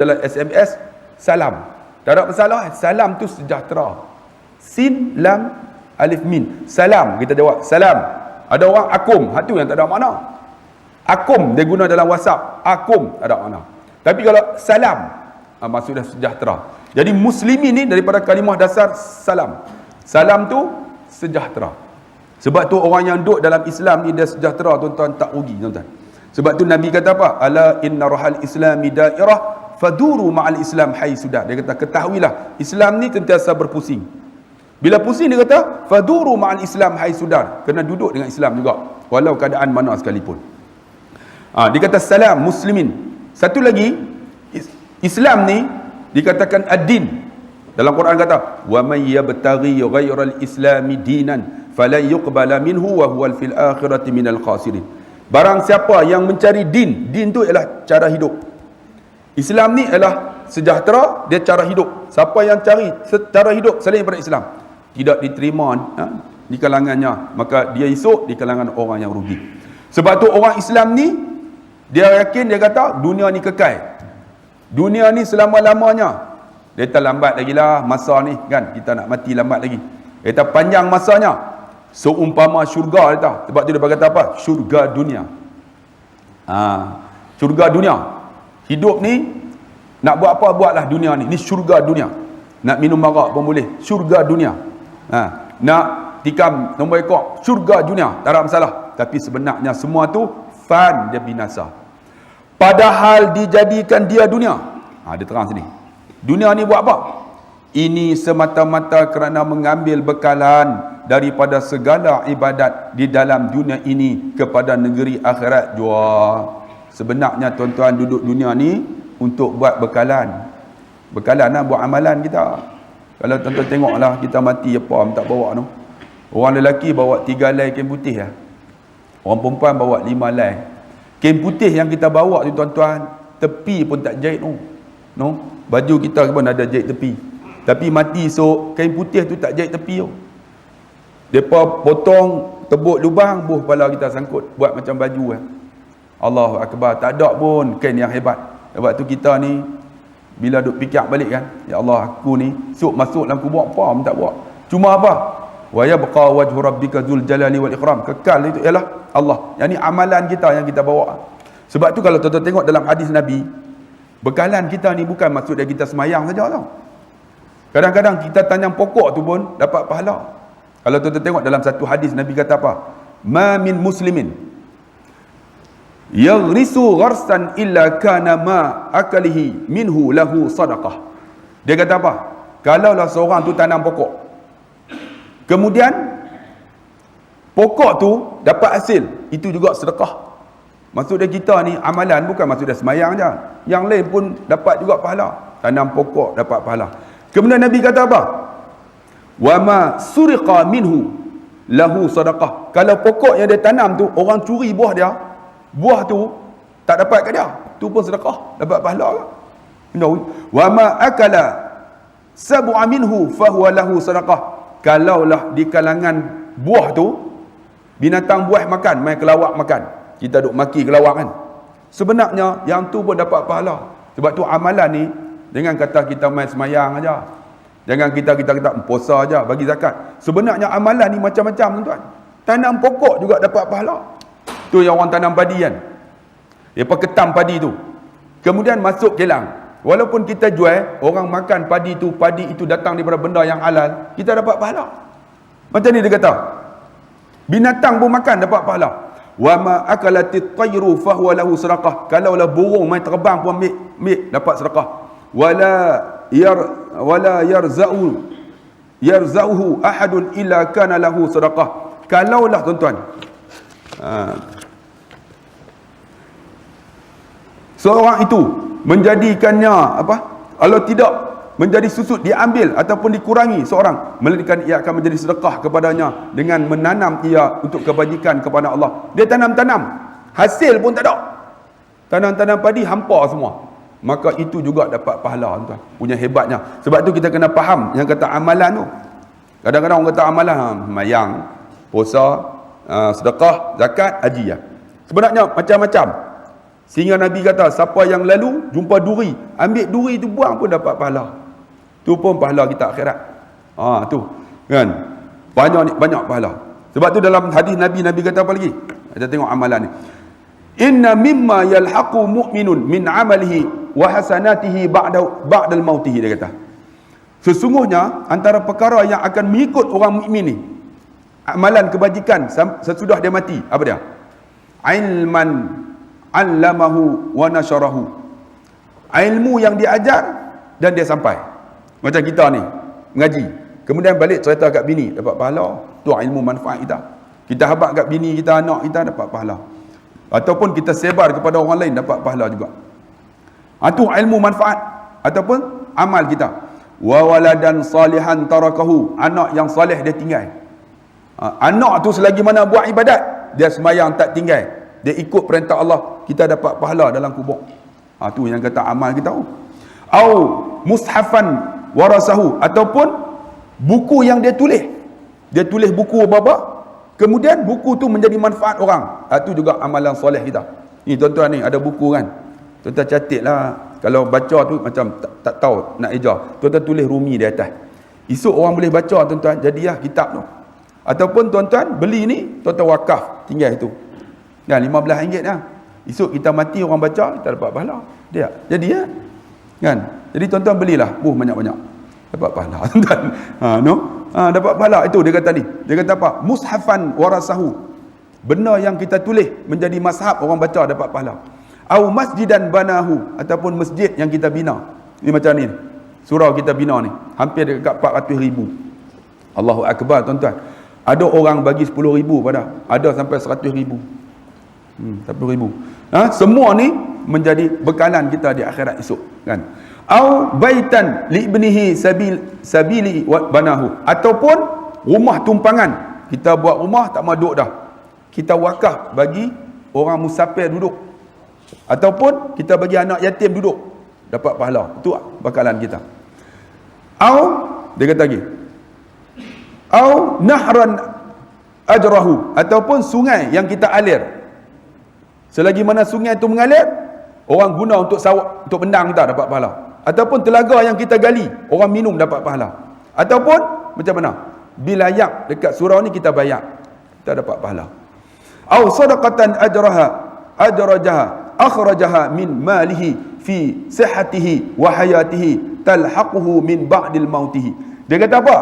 dalam SMS salam. Tak ada masalah. Salam tu sejahtera. Sin, lam, alif, min. Salam. Kita jawab salam. Ada orang akum. Itu yang tak ada makna. Akum dia guna dalam WhatsApp. Akum tak ada makna. Tapi kalau salam, maksudnya sejahtera. Jadi muslimin ni daripada kalimah dasar salam. Salam tu sejahtera. Sebab tu orang yang duduk dalam Islam ni dia sejahtera, tuan-tuan, tak rugi, tuan-tuan. Sebab tu Nabi kata apa? Ala inna rahal islami dairah faduru ma'al islam haitsuda. Dia kata ketahuilah Islam ni sentiasa berpusing. Bila pusing dia kata faduru ma'al islam haitsuda. Kena duduk dengan Islam juga walau keadaan mana sekalipun. Dia kata salam muslimin. Satu lagi, Islam ni dikatakan ad-din. Dalam Quran kata wa may yabtaghi ghairal islami dinan falan yuqbala minhu wa huwa fil akhirati minal khasirin. Barang siapa yang mencari din, din tu ialah cara hidup. Islam ni ialah sejahtera, dia cara hidup. Siapa yang cari cara hidup selain daripada Islam tidak diterima di kalangannya, maka dia esok di kalangan orang yang rugi. Sebab tu orang Islam ni dia yakin, dia kata dunia ni kekal. Dunia ni selama-lamanya. Dia tak lambat lagi lah masa ni kan, kita nak mati lambat lagi. Dia tak panjang masanya. Seumpama syurga dia. Sebab tu dia berkata apa? Syurga dunia. Syurga dunia. Hidup ni nak buat apa buatlah dunia ni. Ni syurga dunia. Nak minum arak pun boleh. Syurga dunia. Nak tikam nombor ekor. Syurga dunia. Tak ada masalah. Tapi sebenarnya semua tu fan, dia binasa. Padahal dijadikan dia dunia. Dia terang sini. Dunia ni buat apa? Ini semata-mata kerana mengambil bekalan daripada segala ibadat di dalam dunia ini kepada negeri akhirat jua. Sebenarnya tuan-tuan duduk dunia ni untuk buat bekalan. Bekalan lah buat amalan kita. Kalau tuan-tuan tengoklah kita mati apa tak bawa tu. Orang lelaki bawa 3 helai kain putih lah. Orang perempuan bawa 5 helai. Kain putih yang kita bawa tu tuan-tuan, tepi pun tak jahit tu. No? Baju kita pun ada jahit tepi. Tapi mati esok, kain putih tu tak jahit tepi tu. Mereka potong, tebuk lubang, buh kepala kita sangkut. Buat macam baju. Allahu Akbar. Tak ada pun kain yang hebat. Sebab tu kita ni, bila duk fikir balik kan, ya Allah, aku ni, esok masuk dalam kubur apa pun tak buat. Cuma apa? Wa yabqa wajhu rabbika dzul jalali wal ikram. Kekal itu ialah Allah. Yang ni amalan kita yang kita bawa. Sebab tu kalau tuan-tuan tengok dalam hadis Nabi, bekalan kita ni bukan maksud dia kita semayang saja tau. Kadang-kadang kita tanam pokok tu pun dapat pahala. Kalau tuan-tuan tengok dalam satu hadis Nabi kata apa? Ma min muslimin yaghrisu gharsan illa kana ma akalihi minhu lahu sadaqah. Dia kata apa? Kalaulah seorang tu tanam pokok, kemudian pokok tu dapat hasil, itu juga sedekah. Maksud dia kita ni amalan bukan maksud dia semayang je. Yang lain pun dapat juga pahala. Tanam pokok dapat pahala. Kemudian Nabi kata apa? Wa ma suriqa minhu lahu sadaqah. Kalau pokok yang dia tanam tu orang curi buah dia, buah tu tak dapat ke dia, tu pun sedekah, dapat pahala ke? No. Wa ma akala sab'a minhu fa huwa lahu sadaqah. Kalaulah di kalangan buah tu binatang buah makan, main kelawak makan, kita duk maki kelawak kan, sebenarnya yang tu pun dapat pahala. Sebab tu amalan ni jangan kata kita main semayang aja, jangan kita puasa aja, bagi zakat. Sebenarnya amalan ni macam-macam tuan-tuan. Tanam pokok juga dapat pahala. Tu yang orang tanam padi kan, dia ketam padi tu, kemudian masuk kilang. Walaupun kita jual, orang makan padi tu, padi itu datang daripada benda yang halal, kita dapat pahala. Macam ni dia kata, binatang pun makan dapat pahala. Wa ma akalatit tayru fa huwa lahu sadaqah. Kalaulah burung main terbang pun ambil dapat sedekah. Wala yarzauhu ahadun illa kana lahu sadaqah. Kalaulah tuan-tuan seorang itu menjadikannya apa? Kalau tidak menjadi susut, diambil ataupun dikurangi seorang, melainkan ia akan menjadi sedekah kepadanya dengan menanam ia untuk kebajikan kepada Allah. Dia tanam-tanam, hasil pun tak ada. Tanam-tanam padi hampa semua. Maka itu juga dapat pahala tuan. Punya hebatnya. Sebab tu kita kena faham yang kata amalan tu. Kadang-kadang orang kata amalan mayang, puasa, sedekah, zakat, haji ya. Sebenarnya macam-macam. Sehingga Nabi kata, siapa yang lalu jumpa duri, ambil duri tu buang pun dapat pahala. Tu pun pahala kita akhirat. Tu kan, banyak pahala. Sebab tu dalam hadis Nabi kata apa lagi? Kita tengok amalan ni. Inna mimma yalhaqu mu'minun min amalihi wa hasanatihi ba'dal mautihi, dia kata. Sesungguhnya antara perkara yang akan mengikut orang mukmin ni, amalan kebajikan sesudah dia mati, apa dia? Ilman allamahu wa nasyarahu. Ilmu yang diajar dan dia sampai. Macam kita ni mengaji, kemudian balik cerita kat bini, dapat pahala. Tu ilmu manfaat kita. Kita habaq kat bini kita, anak kita, dapat pahala. Ataupun kita sebar kepada orang lain, dapat pahala juga. Tu ilmu manfaat ataupun amal kita. Wa waladan salihan tarakahu, anak yang soleh dia tinggal. Anak tu selagi mana buat ibadat, dia sembahyang tak tinggal, dia ikut perintah Allah, kita dapat pahala dalam kubur. Tu yang kata amal kita. Au mushafan warasahu, ataupun buku yang dia tulis. Dia tulis buku apa-apa, kemudian buku tu menjadi manfaat orang. Tu juga amalan soleh kita. Ni tuan-tuan ni ada buku kan, tuan-tuan catatlah. Kalau baca tu macam tak tahu nak eja, tuan-tuan tulis Rumi di atas. Esok orang boleh baca tuan-tuan, jadilah kitab tu. Ataupun tuan-tuan beli ni, tuan-tuan wakaf, tinggal itu. Kan RM15 lah. Esok kita mati orang baca, kita dapat pahala. Dia jadi ya. Kan? Jadi tuan-tuan belilah banyak-banyak. Dapat pahala tuan-tuan. Dapat pahala itu dia kata ni. Dia kata apa? Mushafan warasahu. Benda yang kita tulis menjadi mazhab, orang baca dapat pahala. Au masjidan banahu, ataupun masjid yang kita bina. Ni macam ni. Surau kita bina ni, hampir dekat 400,000. Allahu akbar tuan-tuan. Ada orang bagi 10,000 pada, ada sampai 100,000. 10,000. Semua ni menjadi bekalan kita di akhirat esok, kan? Au baitan li ibnihi sabili wa banahu, ataupun rumah tumpangan. Kita buat rumah tak mau duduk dah, kita wakaf bagi orang musafir duduk, ataupun kita bagi anak yatim duduk, dapat pahala. Itu bakalan kita. Au dia kata lagi, au nahran ajrahu, ataupun sungai yang kita alir. Selagi mana sungai itu mengalir, orang guna untuk sawak, untuk bendang, kita dapat pahala. Ataupun telaga yang kita gali, orang minum dapat pahala. Ataupun macam mana? Bila yak dekat surau ni kita bayar, kita dapat pahala. Au sadaqatan ajrajaha akhrajaha min malihi fi sihhatihi wa hayatihi talhaquhu min ba'dil mautihi. Dia kata apa?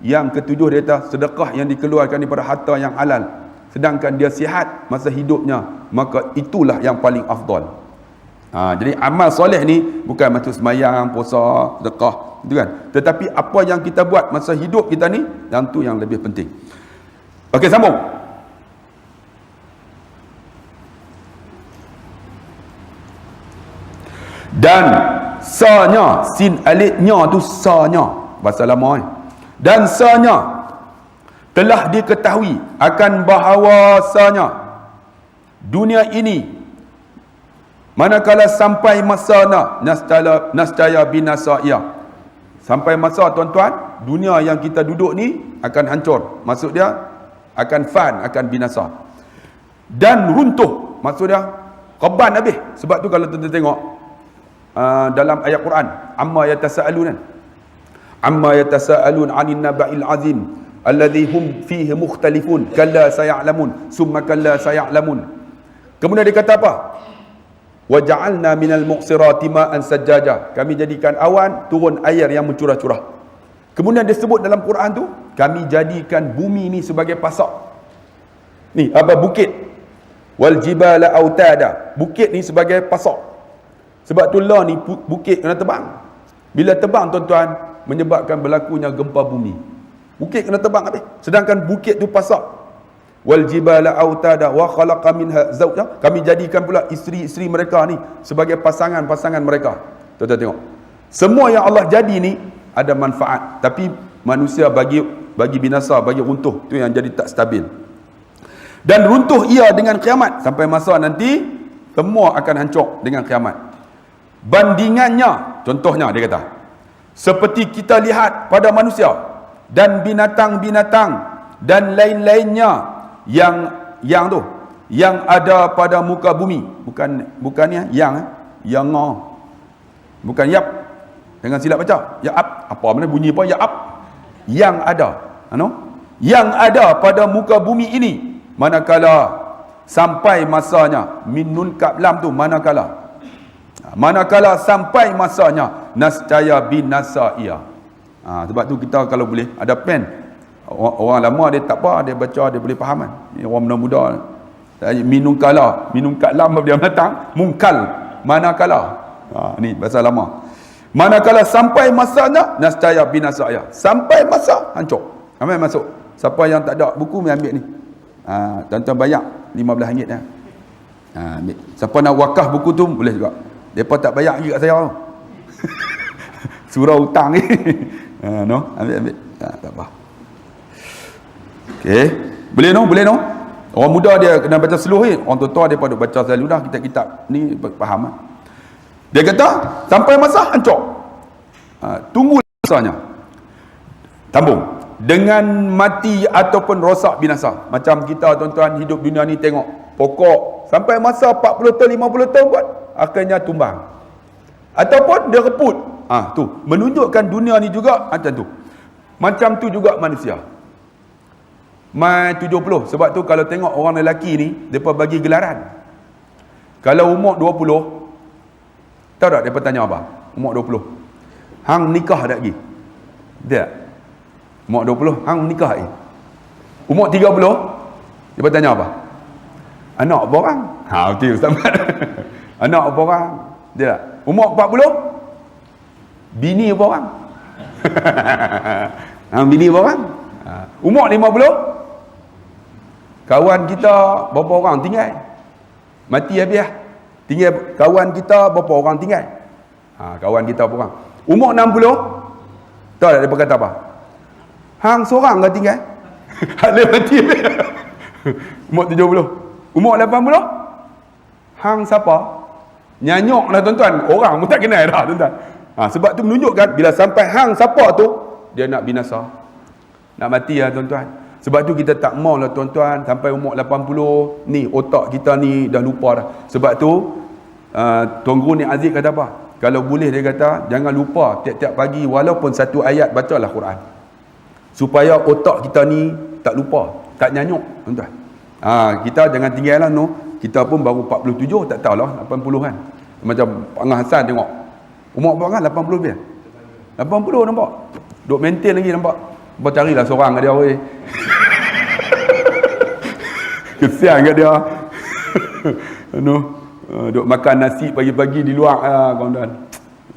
Yang ketujuh dia kata sedekah yang dikeluarkan daripada harta yang halal, sedangkan dia sihat masa hidupnya, maka itulah yang paling afdal. Jadi amal soleh ni bukan macam sembahyang, puasa, sedekah, itu kan. Tetapi apa yang kita buat masa hidup kita ni, yang tu yang lebih penting. Okey, sambung. Dan sanya, sin alifnya tu sanya, bahasa lama ni. Dan sanya telah diketahui akan bahawasanya dunia ini manakala sampai masana nascaya binasa ia. Sampai masa tuan-tuan, dunia yang kita duduk ni akan hancur. Maksud dia akan fan, akan binasa. Dan runtuh, maksud dia qaban habis. Sebab tu kalau tuan-tuan tengok dalam ayat Quran, amma yatasaalun 'anil naba'il azim alladhi hum fihi mukhtalifun kalla saya'lamun summa kalla saya'lamun. Kemudian dia kata apa? Wa ja'alna minal muqsirati ma'an sajjaja. Kami jadikan awan turun air yang mencurah-curah. Kemudian disebut dalam Quran tu, kami jadikan bumi ni sebagai pasak. Ni apa? Bukit. Wal jibala autada. Bukit ni sebagai pasak. Sebab tu lah ni bukit kena tebang. Bila tebang tuan-tuan, menyebabkan berlakunya gempa bumi. Bukit kena tebang habis. Sedangkan bukit tu pasak. Wal jibala autada wa khalaqa minha zawja. Kami jadikan pula isteri-isteri mereka ni sebagai pasangan-pasangan mereka. Tuan-tuan tengok. Semua yang Allah jadi ni ada manfaat, tapi manusia bagi binasa, bagi runtuh, tu yang jadi tak stabil. Dan runtuh ia dengan kiamat. Sampai masa nanti semua akan hancur dengan kiamat. Bandingannya, contohnya dia kata, seperti kita lihat pada manusia dan binatang-binatang dan lain-lainnya yang ada pada muka bumi. Bukannya yang bukan yap. Jangan silap baca. Ya'ab. Apa mana bunyi apa? Ya'ab. Yang ada. Yang ada pada muka bumi ini. Manakala sampai masanya. Min nun kaf lam tu manakala. Manakala sampai masanya. Nascaya binasa ia. Sebab tu kita kalau boleh ada pen. Orang lama dia tak apa. Dia baca dia boleh faham kan. Orang muda-muda. Minum kala, minum kat lam dia datang, mungkal, manakala. Ni bahasa lama. Manakala sampai masanya, nascaya binasaya. Sampai masa, hancur. Ambil masuk. Siapa yang tak ada buku, ambil ni. Tuan-tuan bayar RM15 dah. Ambil. Siapa nak wakaf buku tu, boleh juga. Mereka tak bayar lagi kat saya. Surau hutang ni. Ambil. Tak apa. Okey. Boleh no? Orang muda dia kena baca seluruh ni. Orang tua dia pada baca selalu dah kitab-kitab ni faham lah. Dia kata sampai masa hancur. Tunggu masanya. Tambung. Dengan mati ataupun rosak binasa. Macam kita tuan-tuan hidup dunia ni tengok pokok sampai masa 40 tahun 50 tahun buat akhirnya tumbang. Ataupun dia reput. Tu menunjukkan dunia ni juga macam tu. Macam tu juga manusia. Mai 70. Sebab tu kalau tengok orang lelaki ni, mereka bagi gelaran. Kalau umur 20, tahu tak mereka tanya apa? Umur 20. Hang nikah tak lagi? Tak. Umur 20, hang nikah lagi? Umur 30, mereka tanya apa? Anak apa orang? Betul Ustaz Mat. Anak apa orang? Tak. Umur 40, bini apa orang? Bini apa orang? Umur 50, kawan kita berapa orang tinggal? Mati habis lah. Tinggal kawan kita berapa orang tinggal? Kawan kita berapa orang? Umur 60, tahu tak dia berkata apa? Hang seorang ke tinggal? Dia mati habis. Umur 70. Umur 80, hang siapa? Nyanyok lah tuan-tuan. Orang pun tak kenal dah tuan-tuan. Sebab tu menunjukkan bila sampai hang siapa tu, dia nak binasa. Nak mati lah tuan-tuan. Sebab tu kita tak mau lah tuan-tuan sampai umur 80 ni otak kita ni dah lupa dah. Sebab tu Tuan Guru ni Aziz kata apa? Kalau boleh dia kata jangan lupa tiap-tiap pagi walaupun satu ayat bacalah Quran. Supaya otak kita ni tak lupa, tak nyanyuk tuan-tuan. Kita jangan tinggal lah kita pun baru 47, tak tahulah 80 kan. Macam Pak Angah Hassan tengok. Umur berapa kan? 80 lebih. 80 nampak. Duk maintain lagi nampak. Bapak carilah seorang kat dia weh. Kesian kat dia. Duk makan nasi pagi-pagi di luar kawan-kawan.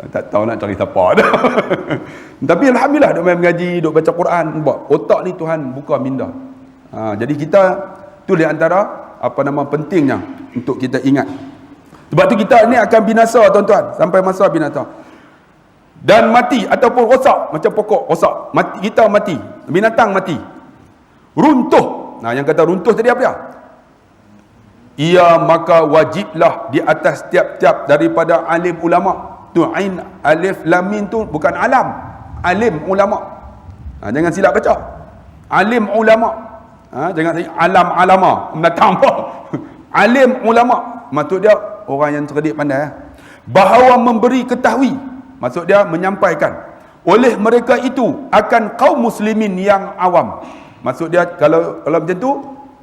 Tak tahu nak cari siapa dah. Tapi alhamdulillah duk main mengaji, duk baca Quran, nampak. Otak ni Tuhan buka minda. Jadi kita tu di antara pentingnya untuk kita ingat. Sebab tu kita ni akan binasa tuan-tuan, sampai masa binasa. Dan mati ataupun rosak, macam pokok rosak, mati, kita mati, binatang mati, runtuh. Yang kata runtuh tadi apa ya? Ia maka wajiblah di atas tiap-tiap daripada alim ulama. Tu ain alif lam mim tu bukan alam, alim ulama. Jangan silap baca. Alim ulama. Jangan alam alama, binatang apa? Alim ulama. Maksud dia orang yang cerdik pandai. Bahawa memberi ketahui. Maksud dia menyampaikan oleh mereka itu akan kaum muslimin yang awam. Maksud dia kalau macam tu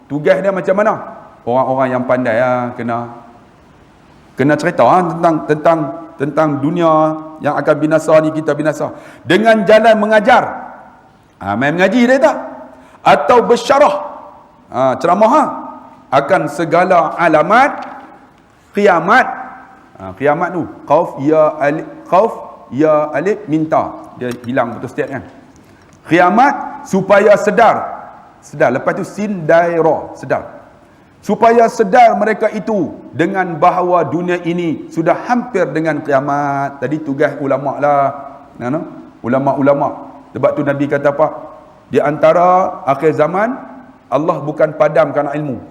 tugas dia macam mana? Orang-orang yang pandai kena cerita tentang dunia yang akan binasa ni, kita binasa dengan jalan mengajar. Main mengaji dia tak? Atau bersyarah, ceramah akan segala alamat kiamat. Kiamat tu khauf ya alif minta, dia hilang betul setiap kan. Kiamat supaya sedar lepas tu sin daira, sedar supaya sedar mereka itu dengan bahawa dunia ini sudah hampir dengan kiamat. Tadi tugas ulama lah, ulama-ulama. Sebab tu Nabi kata apa? Di antara akhir zaman Allah bukan padamkan ilmu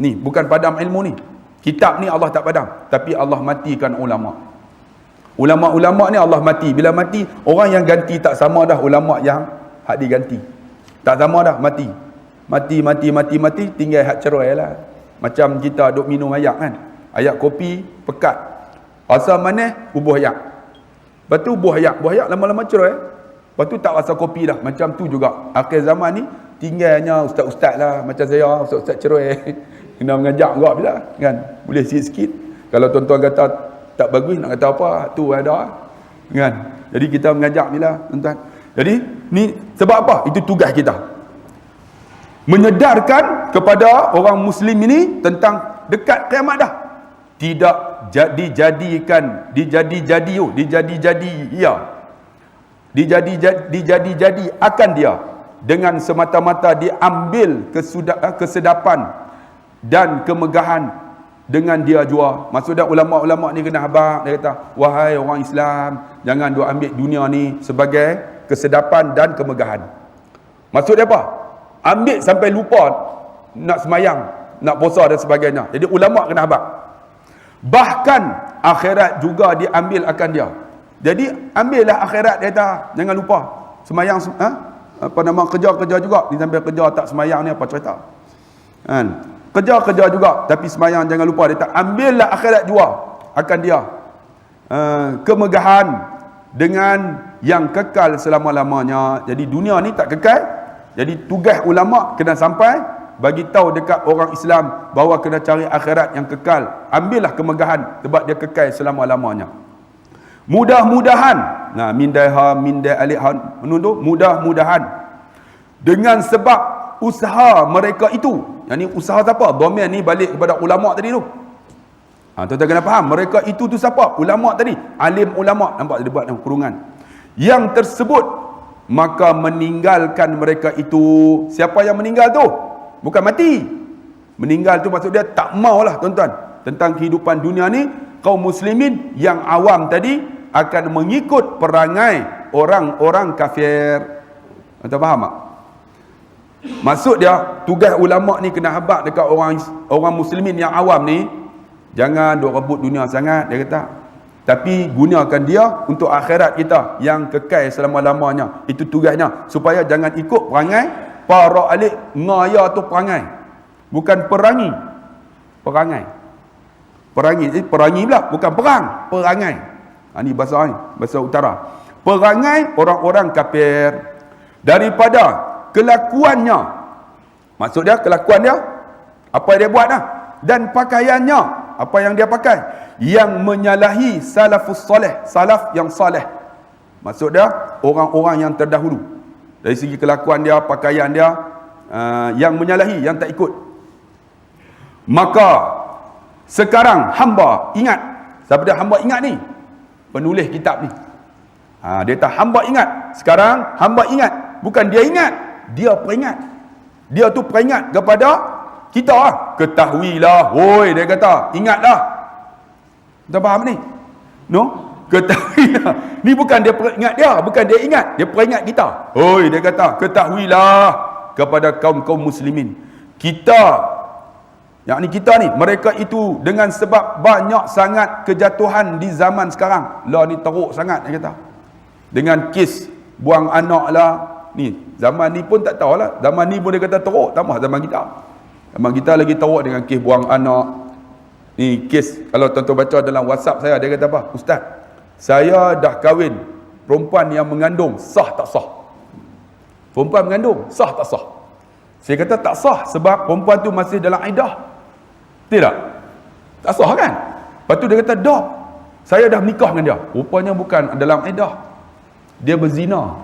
ni, bukan padam ilmu ni, kitab ni Allah tak padam, tapi Allah matikan ulama. Ulama-ulama ni Allah mati. Bila mati, orang yang ganti tak sama dah ulama yang hak diganti. Tak sama dah, mati, tinggal hak cerai lah. Macam kita duk minum ayak kan. Ayak kopi pekat. Rasa manis, bubuh ayak. Lepas tu buah ayak lama-lama cerai. Lepas tu tak rasa kopi dah. Macam tu juga. Akhir zaman ni tinggalnya ustaz-ustaz lah macam saya, ustaz-ustaz cerai. Kena mengajak juga bila kan. Boleh sikit-sikit. Kalau tuan-tuan kata tak bagus nak kata apa, tu ada kan. Jadi kita mengajak bila tuan-tuan. Jadi ni sebab apa? Itu tugas kita. Menyedarkan kepada orang muslim ini tentang dekat kiamat dah. Tidak dijadi akan dia dengan semata-mata diambil kesedapan dan kemegahan dengan dia jua. Maksudnya ulama-ulama ni kena habaq, dia kata, wahai orang Islam, jangan duk ambil dunia ni sebagai kesedapan dan kemegahan. Maksud dia apa? Ambil sampai lupa nak semayang, nak puasa dan sebagainya. Jadi ulama kena habaq. Bahkan akhirat juga diambil akan dia. Jadi ambillah akhirat dia kata, jangan lupa semayang, kerja-kerja juga. Ni sampai kerja tak semayang ni apa cerita kan? Kerja juga tapi semayang jangan lupa. Dia tak ambillah akhirat juga akan dia. Kemegahan dengan yang kekal selama-lamanya. Jadi dunia ni tak kekal. Jadi tugas ulama kena sampai bagi tahu dekat orang Islam bahawa kena cari akhirat yang kekal. Ambillah kemegahan sebab dia kekal selama-lamanya. Mudah-mudahan, nah mindaiha mindai alihhan menunjuk mudah-mudahan dengan sebab usaha mereka itu. Yang ni usaha siapa? Domain ni balik kepada ulama tadi tu. Tuan-tuan kena faham, mereka itu tu siapa? Ulama tadi, alim ulama. Nampak dia buat kurungan. Yang tersebut maka meninggalkan mereka itu. Siapa yang meninggal tu? Bukan mati. Meninggal tu maksud dia tak maulah tuan-tuan. Tentang kehidupan dunia ni, kaum muslimin yang awam tadi akan mengikut perangai orang-orang kafir. Tuan-tuan faham tak? Maksud dia, tugas ulama ni kena habaq dekat orang muslimin yang awam ni. Jangan duk rebut dunia sangat, dia kata. Tapi gunakan dia untuk akhirat kita yang kekal selama-lamanya. Itu tugasnya. Supaya jangan ikut perangai para alik ngaya tu perangai. Bukan perangi. Perangai. Perangi pula. Bukan perang. Perangai. Ini bahasa ni. Bahasa utara. Perangai orang-orang kafir. Daripada kelakuannya. Maksud dia, kelakuan dia. Apa yang dia buat dah. Dan pakaiannya. Apa yang dia pakai. Yang menyalahi salafus soleh. Salaf yang saleh. Maksud dia, orang-orang yang terdahulu. Dari segi kelakuan dia, pakaian dia, yang menyalahi, yang tak ikut. Maka sekarang hamba ingat. Siapa dia hamba ingat ni? Penulis kitab ni. Dia kata hamba ingat. Sekarang hamba ingat. Bukan dia ingat, dia peringat. Dia tu peringat kepada kita. Ketahuilah, woi, dia kata, ingatlah. Kita faham ni? No? Ketahuilah. Ni bukan dia peringat dia, bukan dia ingat, dia peringat kita. Oi, dia kata, ketahuilah kepada kaum-kaum muslimin. Kita, yakni kita ni, mereka itu dengan sebab banyak sangat kejatuhan di zaman sekarang. Lah ni teruk sangat, dia kata. Dengan kes buang anak lah. Ni, zaman ni pun tak tahulah. Zaman ni pun dia kata teruk, tambah zaman kita. Zaman kita lagi teruk dengan kes buang anak. Ni kes, kalau tuan-tuan baca dalam WhatsApp saya, dia kata apa? Ustaz, saya dah kahwin perempuan yang mengandung, sah tak sah? Perempuan mengandung, sah tak sah? Saya kata tak sah sebab perempuan tu masih dalam iddah. Tidak? Tak sah kan? Lepas tu dia kata, dah, saya dah menikah dengan dia. Rupanya bukan dalam iddah. Dia berzina.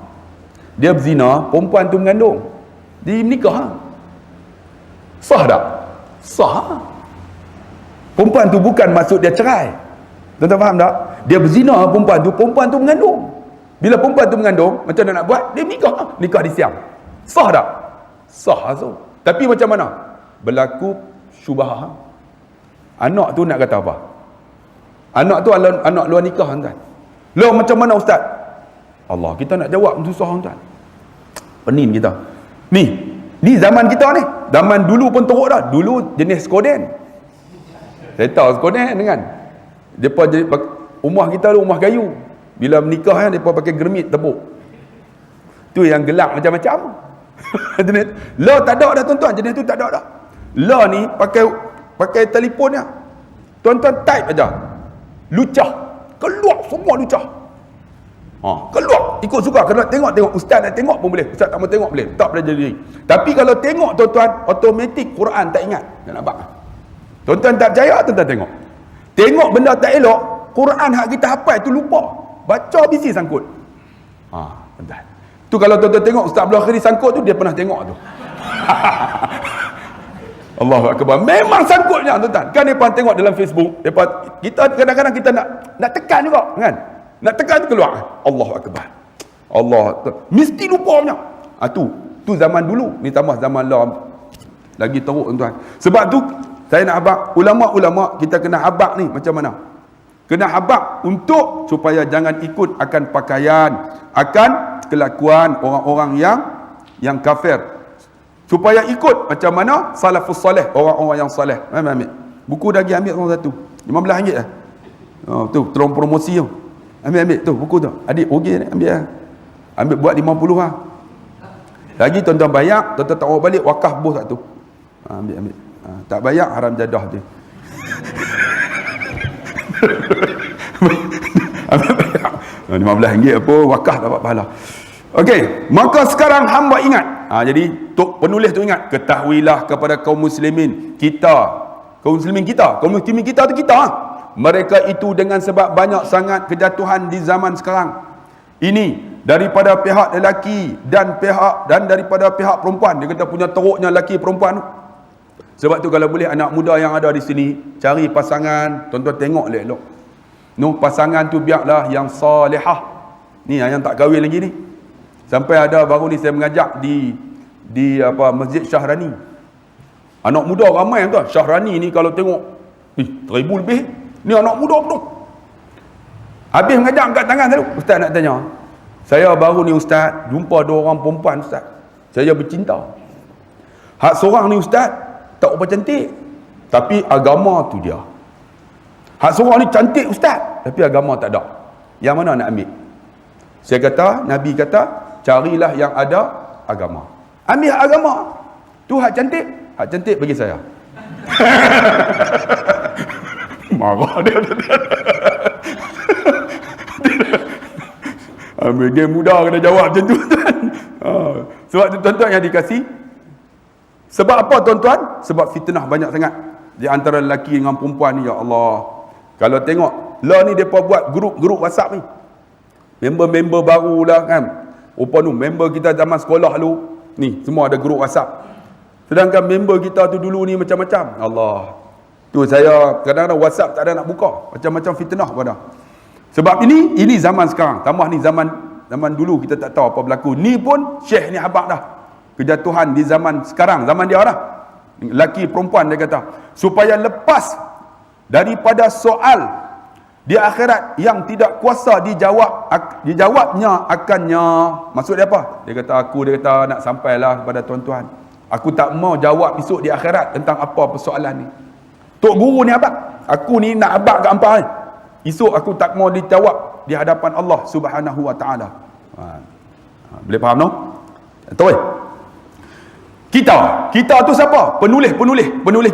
Dia berzina, perempuan tu mengandung. Dia menikah. Sah tak? Sah. Perempuan tu bukan maksud dia cerai. Tuan-tuan faham tak? Dia berzina perempuan tu mengandung. Bila perempuan tu mengandung, macam mana nak buat? Dia nikah. Nikah di Siam. Sah tak? Sah tu. Tapi macam mana? Berlaku syubhah. Anak tu nak kata apa? Anak tu anak luar nikah tuan. Lah macam mana ustaz? Allah, kita nak jawab susah tuan. Penin kita. Ni zaman kita ni. Zaman dulu pun teruk dah. Dulu jenis skoden. Saya tahu skoden dengan depa rumah kita tu rumah kayu. Bila menikah kan depa pakai germit tepuk. Tu yang gelap macam-macam. Lah tak ada dah tuan-tuan, jenis tu tak ada dah. Lah ni pakai pakai telefonnya. Tuan-tuan type aja. Lucah. Keluar semua lucah. Keluar. Ikut suka. Kalau tengok ustaz nak tengok pun boleh. Ustaz tak mau tengok boleh. Tak boleh jadi. Tapi kalau tengok tuan-tuan, automatik Quran tak ingat. Tak nampak. Tuan-tuan tak percaya, tuan-tuan tengok. Tengok benda tak elok, Quran hak kita hafal tu lupa. Baca bisi sangkut. Tuan-tuan. Tu kalau tuan-tuan tengok Ustaz Abdul Akhiri sangkut tu, dia pernah tengok tu. Allahu Akbar. Memang sangkutnya tuan-tuan. Kan depa tengok dalam Facebook, depa kita kadang-kadang kita nak tekan juga, kan? Nak tekan keluar. Allahu Akbar. Mesti lupa punya. Tu zaman dulu, ni tambah zaman lah lagi teruk tuan-tuan. Sebab tu saya nak habaq ulama-ulama, kita kena habaq ni macam mana? Kena habaq untuk supaya jangan ikut akan pakaian, akan kelakuan orang-orang yang kafir. Supaya ikut macam mana salafus soleh, orang-orang yang soleh. Ambil. Buku dah pergi ambil orang satu. RM15 lah. Tu tolong promosi tu. Ambil tu buku tu. Adik okey ni ambil lah. Ambil buat 50 lah. Lagi tuan-tuan bayar, tuan-tuan tak bawa balik, wakaf bos satu. Ambil. Tak bayar haram jadah je. Ambil bayar. RM15 apa, wakaf dapat pahala. Okey, maka sekarang hamba ingat. Jadi penulis tu ingat, ketahuilah kepada kaum muslimin kita tu kita. Mereka itu dengan sebab banyak sangat kejatuhan di zaman sekarang ini daripada pihak lelaki dan daripada pihak perempuan. Dia kata punya teruknya lelaki perempuan tu. Sebab tu kalau boleh anak muda yang ada di sini cari pasangan, tuan-tuan tengok elok-elok. Pasangan tu biarlah yang salihah. Ni yang tak kahwin lagi ni. Sampai ada baru ni saya mengajak di Masjid Syahrani. Anak muda ramai tuan. Syahrani ni kalau tengok 1000 lebih. Ni anak muda betul. Habis mengajak angkat tangan selalu. Ustaz nak tanya. Saya baru ni ustaz jumpa 2 orang perempuan ustaz. Saya bercinta. Hak seorang ni ustaz tak apa cantik, tapi agama tu dia. Hak seorang ni cantik ustaz, tapi agama tak ada. Yang mana nak ambil? Saya kata, Nabi kata, carilah yang ada agama. Ambil hak agama. Tu hak cantik bagi saya. Marah dia. Ambil game muda kena jawab macam tu. Sebab tu tuan-tuan yang dikasih. Sebab apa tuan-tuan? Sebab fitnah banyak sangat di antara lelaki dengan perempuan ni. Ya Allah, kalau tengok lah ni mereka buat grup WhatsApp ni, member-member baru lah kan. Rupa tu member kita zaman sekolah dulu ni semua ada grup WhatsApp. Sedangkan member kita tu dulu ni macam-macam. Allah, tu saya kadang-kadang WhatsApp tak ada nak buka, macam-macam fitnah pada. Sebab ini zaman sekarang, tambah ni zaman dulu kita tak tahu apa berlaku. Ni pun Syekh ni habaq dah kejatuhan di zaman sekarang, zaman dia dah. Lelaki perempuan dia kata, supaya lepas daripada soal di akhirat yang tidak kuasa dijawabnya akannya. Maksud dia apa? Dia kata nak sampailah kepada tuan-tuan. Aku tak mau jawab esok di akhirat tentang apa persoalan ni. Tok guru ni habaq. Aku ni nak habaq kat hangpa ni. Esok aku tak mau dijawab di hadapan Allah Subhanahu wa taala. Boleh faham no? Betul. Kita tu siapa? Penulis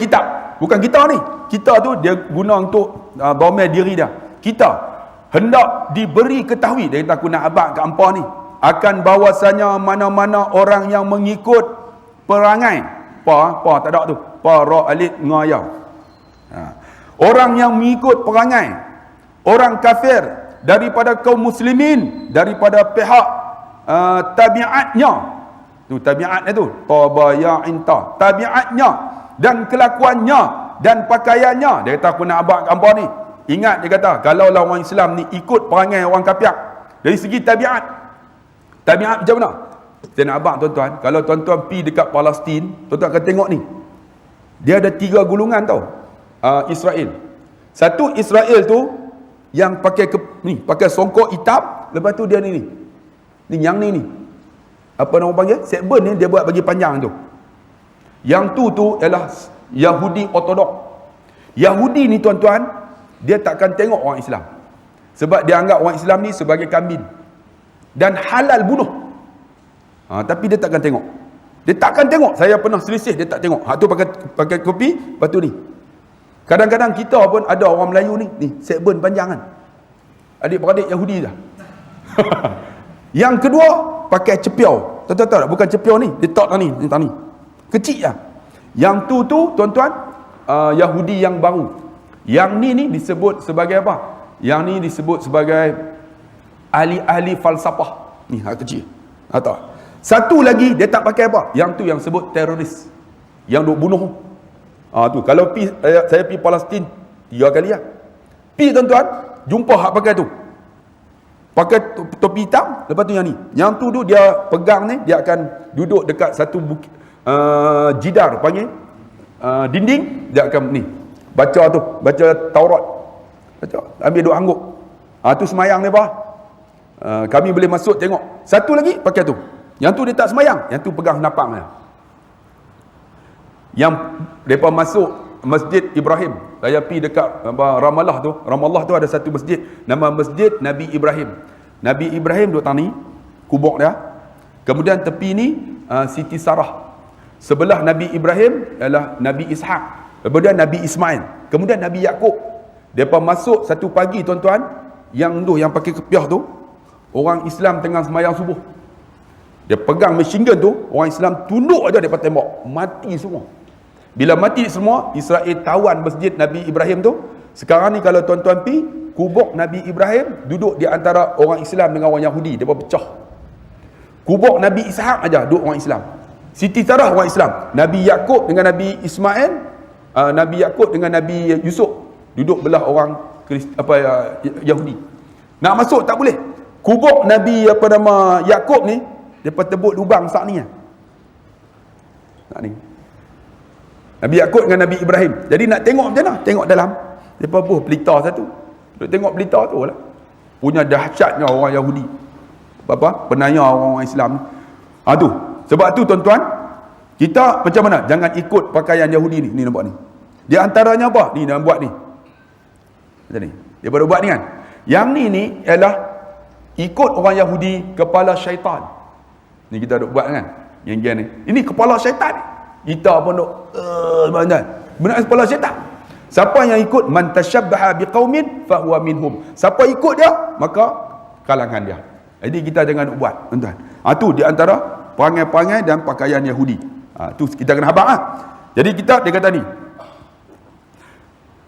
kitab. Bukan kita ni. Kita tu dia guna untuk domain diri dia. Kita hendak diberi ketahui, dia kata aku nak habaq kat hangpa ni, akan bahwasanya mana-mana orang yang mengikut perangai tak ada tu. Ra alif ngayau. Orang yang mengikut perangai orang kafir daripada kaum muslimin, daripada pihak tabiatnya. Tu tabiatnya tu, tabaya'inta, tabiatnya dan kelakuannya dan pakaiannya. Dia kata aku nak habaq kat hangpa ni. Ingat dia kata, kalau orang Islam ni ikut perangai orang kafir dari segi tabiat macam mana? Saya nak habaq tuan-tuan, kalau tuan-tuan pergi dekat Palestin, tuan-tuan akan tengok ni. Dia ada 3 golongan tau. Israel. Satu Israel tu yang pakai pakai songkok hitam, lepas tu dia ni yang ni. Apa nama panggil? Sekben ni dia buat bagi panjang tu. Yang tu ialah Yahudi Ortodok. Yahudi ni tuan-tuan, dia takkan tengok orang Islam. Sebab dia anggap orang Islam ni sebagai kambing dan halal bunuh. Tapi dia takkan tengok. Saya pernah selisih, dia tak tengok. Hak tu pakai kopi, lepas tu ni. Kadang-kadang kita pun ada orang Melayu ni segmen panjang kan. Adik-beradik Yahudi dah. Yang kedua, pakai cepiau. Tahu tak? Bukan cepiau ni, dia tak ni. Kecil lah. Yang tu tuan-tuan, Yahudi yang baru. Yang ni disebut sebagai apa? Yang ni disebut sebagai ahli-ahli falsafah. Ni hak kecil. Tahu? Satu lagi dia tak pakai apa? Yang tu yang sebut teroris. Yang duk bunuh. Tu kalau saya pergi Palestin 3 kali lah. Pergi tuan-tuan, jumpa hak pakai tu. Pakai topi hitam, lepas tu yang ni. Yang tu dia pegang ni, dia akan duduk dekat satu bukit, jidar panggil, dinding, dia akan ni. Baca Taurat. Baca, ambil duk angguk. Tu semayang ni apa? Kami boleh masuk tengok. Satu lagi pakai tu. Yang tu dia tak semayang, yang tu pegang napang dia. Yang mereka masuk Masjid Ibrahim. Saya pergi dekat Ramallah tu. Ramallah tu ada satu masjid, nama Masjid Nabi Ibrahim. Nabi Ibrahim duduk tani, kubur dia. Kemudian tepi ni Siti Sarah. Sebelah Nabi Ibrahim ialah Nabi Ishak. Kemudian Nabi Ismail. Kemudian Nabi Yaqub. Mereka masuk satu pagi tuan-tuan, yang pakai kepiah tu, orang Islam tengah sembahyang subuh. Dia pegang machine gun tu, orang Islam tunduk aja depa tembak, mati semua. Bila mati semua, Israel tawan masjid Nabi Ibrahim tu. Sekarang ni kalau tuan-tuan pergi, kubur Nabi Ibrahim duduk di antara orang Islam dengan orang Yahudi, depa pecah. Kubur Nabi Ishak aja duduk orang Islam. Siti Sarah orang Islam. Nabi Yaqub dengan Nabi Ismail, Nabi Yaqub dengan Nabi Yusuf duduk belah orang Yahudi. Nak masuk tak boleh. Kubur Nabi Yaqub ni, depa tebuk lubang sak ni. Sak ni. Nabi Yaqub dengan Nabi Ibrahim. Jadi nak tengok macam mana? Tengok dalam. Depa buh pelita satu. Duk tengok pelita tu lah. Punya dahsyatnya orang Yahudi. Apa? Penanya orang Islam. Tu. Sebab tu tuan-tuan, kita macam mana? Jangan ikut pakaian Yahudi ni. Ni nampak ni. Di antaranya apa? Ni dia buat ni. Macam ni. Dia baru buat ni kan. Yang ni ialah ikut orang Yahudi kepala syaitan. Ni kita duk buat kan. Yang ni. Ini kepala syaitan. Kita pun duk benar kepala syaitan. Siapa yang ikut man tashabbaha biqaumin fahuwa minhum. Siapa ikut dia, maka kalangan dia. Jadi kita jangan buat, tuan-tuan. Tu di antara perangai-perangai dan pakaian Yahudi. Tu kita kena habaq . Jadi dia kata ni,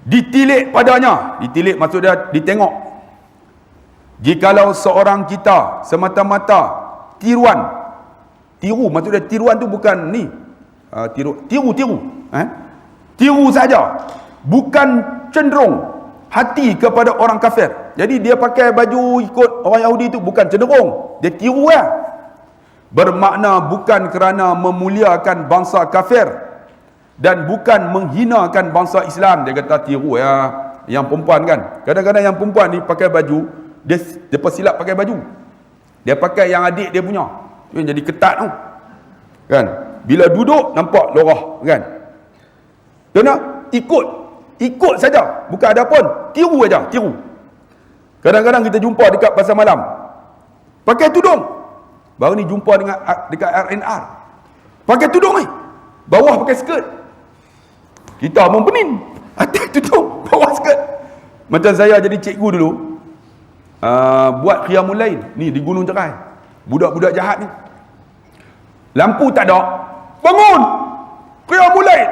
ditilik padanya. Ditilik maksud dia ditengok. Jikalau seorang kita semata-mata tiru maksud dia tiruan tu bukan ni. Tiru saja, bukan cenderung hati kepada orang kafir. Jadi dia pakai baju ikut orang Yahudi tu bukan cenderung, dia tiru lah. Bermakna bukan kerana memuliakan bangsa kafir dan bukan menghinakan bangsa Islam. Dia kata tiru ya. Yang perempuan kan, kadang-kadang yang perempuan ni pakai baju, dia silap pakai baju, dia pakai yang adik dia punya, yang jadi ketat tu kan. Bila duduk nampak lorah kan. Kena ikut saja, bukan ada pun, tiru aja, tiru. Kadang-kadang kita jumpa dekat pasar malam pakai tudung. Baru ni jumpa dengan dekat RNR pakai tudung ni, bawah pakai skirt. Kita mempenin atas tudung, bawah skirt. Macam saya jadi cikgu dulu, buat qiyamul lail ni di Gunung Cerai. Budak-budak jahat ni, lampu tak ada, bangun qiyamul lail.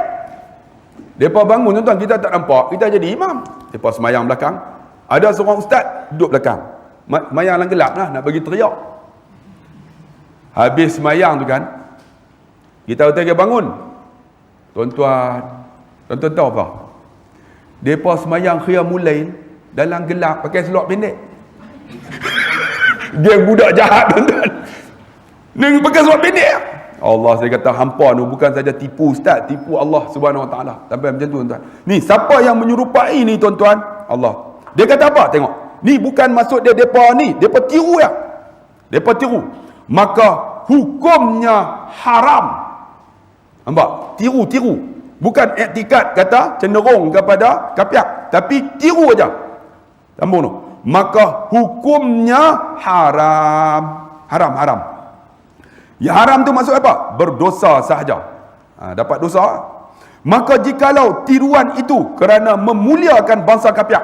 Depa bangun tuan-tuan, kita tak nampak, kita jadi imam. Depa semayang belakang, ada seorang ustaz duduk belakang, semayang dalam gelap lah, nak bagi teriak. Habis semayang tu kan, kita kata bangun. Tuan-tuan tahu apa? Depa semayang qiyamul lail dalam gelap pakai seluar pendek. Dia budak jahat tuan-tuan, dia pakai seluar pendek. Allah, saya kata hampa tu bukan saja tipu ustaz, tipu Allah Subhanahu Wa Taala. Sampai macam tu tuan-tuan. Ni siapa yang menyerupai ni tuan-tuan? Allah. Dia kata apa? Tengok. Ni bukan maksud dia depa ni, depa tiru ya. Depa tiru. Maka hukumnya haram. Nampak? Tiru. Bukan iktikad kata cenderung kepada kapiak, tapi tiru aja. Sambung tu. Maka hukumnya haram. Haram. Ya, haram tu maksud apa? Berdosa sahaja. Dapat dosa. Maka jikalau tiruan itu kerana memuliakan bangsa Kapiak,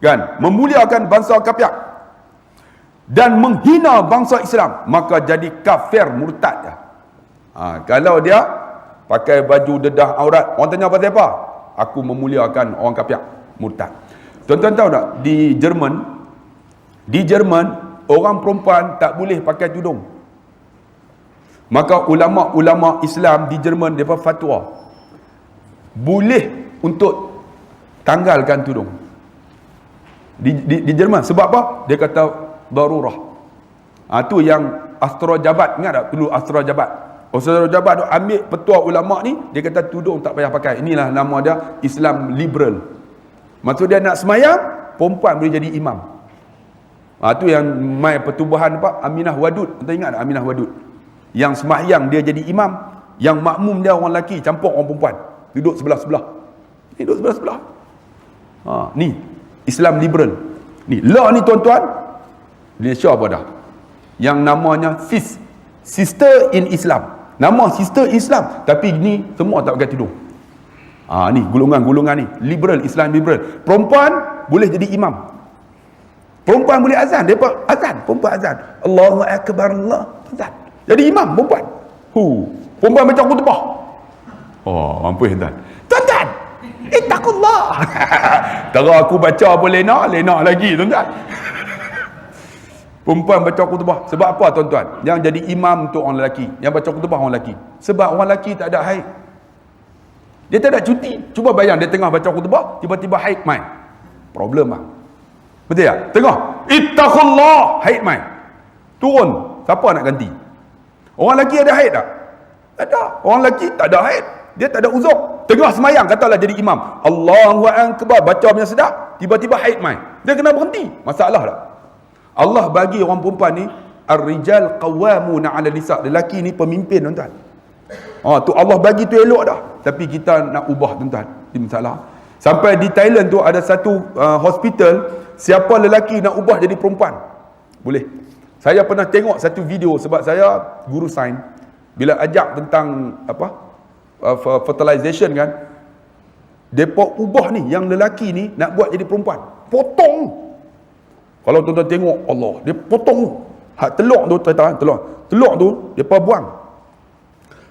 kan, memuliakan bangsa Kapiak dan menghina bangsa Islam, maka jadi kafir murtad. Kalau dia pakai baju dedah aurat, orang tanya pasal apa? Aku memuliakan orang Kapiak, murtad. Tuan-tuan tahu tak, di Jerman orang perempuan tak boleh pakai tudung. Maka ulama-ulama Islam di Jerman mereka fatwa boleh untuk tanggalkan tudung di Jerman. Sebab apa? Dia kata darurah. Tu yang Astrojabat, ingat tak dulu Astrojabat? Astrojabat tu ambil petua ulama ni, dia kata tudung tak payah pakai. Inilah nama dia Islam liberal. Maksud dia nak semayang, perempuan boleh jadi imam. Tu yang mai pertubuhan apa? Aminah Wadud. Anda ingat tak Aminah Wadud? Yang sembahyang dia jadi imam, yang makmum dia orang lelaki campur orang perempuan, duduk sebelah-sebelah. Ni duduk sebelah-sebelah. Ni Islam liberal. Ni law ni tuan-tuan, Malaysia apa dah? Yang namanya Sister in Islam. Nama Sister Islam, tapi ni semua tak pakai tudung. Ni golongan-golongan ni liberal, Islam liberal. Perempuan boleh jadi imam. Perempuan boleh azan, depa azan, perempuan azan. Allahu akbar, Allah azan. Jadi imam perempuan. Perempuan baca khutbah. Ampun tuan. Tuan-tuan, ittaqullah. Tara aku baca apa lena lagi tuan-tuan. Perempuan baca khutbah. Sebab apa tuan-tuan? Yang jadi imam untuk orang lelaki, yang baca khutbah orang lelaki. Sebab orang lelaki tak ada haid. Dia tak ada cuti. Cuba bayang dia tengah baca khutbah, tiba-tiba haid main. Problem lah. Betul tak? Tengok. Ittaqullah, haid main. Turun. Siapa nak ganti? Orang lelaki ada haid tak? Tak ada. Orang lelaki tak ada haid. Dia tak ada uzur. Tengah semayang, katalah jadi imam. Allahu akbar, baca punya sedap. Tiba-tiba haid main. Dia kena berhenti. Masalah tak? Allah bagi orang perempuan ni, ar-rijal qawwamuna 'ala nisa. Lelaki ni pemimpin tuan-tuan. Tu Allah bagi tu elok dah. Tapi kita nak ubah tuan-tuan. Ini masalah. Sampai di Thailand tu ada satu hospital, siapa lelaki nak ubah jadi perempuan, boleh. Saya pernah tengok satu video sebab saya guru sains. Bila ajak tentang fertilization kan, depa ubah ni yang lelaki ni nak buat jadi perempuan. Potong. Kalau tuan-tuan tengok, Allah, dia potong. Hak telur tu, telur tu depa buang.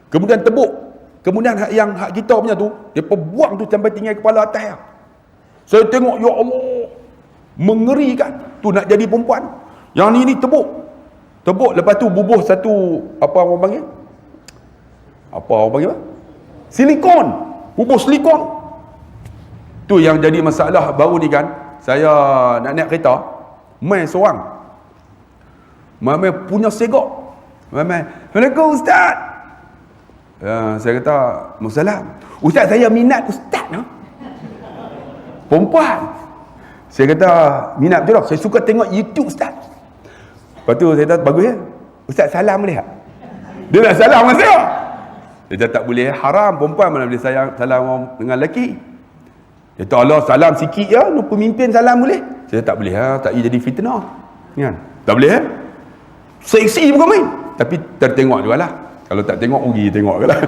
Kemudian tebuk. Kemudian hak kita punya tu, depa buang tu sampai tinggal kepala atas. Saya tengok, ya Allah, mengerikan. Tu nak jadi perempuan. Yang ni tebuk. Lepas tu bubuh satu, apa orang panggil? Silikon. Bubuh silikon. Tu yang jadi masalah baru ni kan. Saya nak naik kereta, main seorang. Main punya segak. Assalamualaikum Ustaz. Saya kata, Musalam. Ustaz, saya minat Ustaz. Perempuan. Saya kata, minat betul tak? Saya suka tengok YouTube Ustaz. Lepas tu saya kata, bagus ya? Ustaz salam boleh tak? Dia nak salam dengan saya. Dia kata, tak boleh, haram. Perempuan mana boleh salam dengan lelaki. Dia kata, Allah, salam sikit ya, nu pemimpin salam boleh? Saya kata, tak boleh, tak boleh jadi fitnah. Kan? Tak boleh ya? Seksi bukan main. Tapi tertengok juga lah. Kalau tak tengok, rugi tengok ke lah.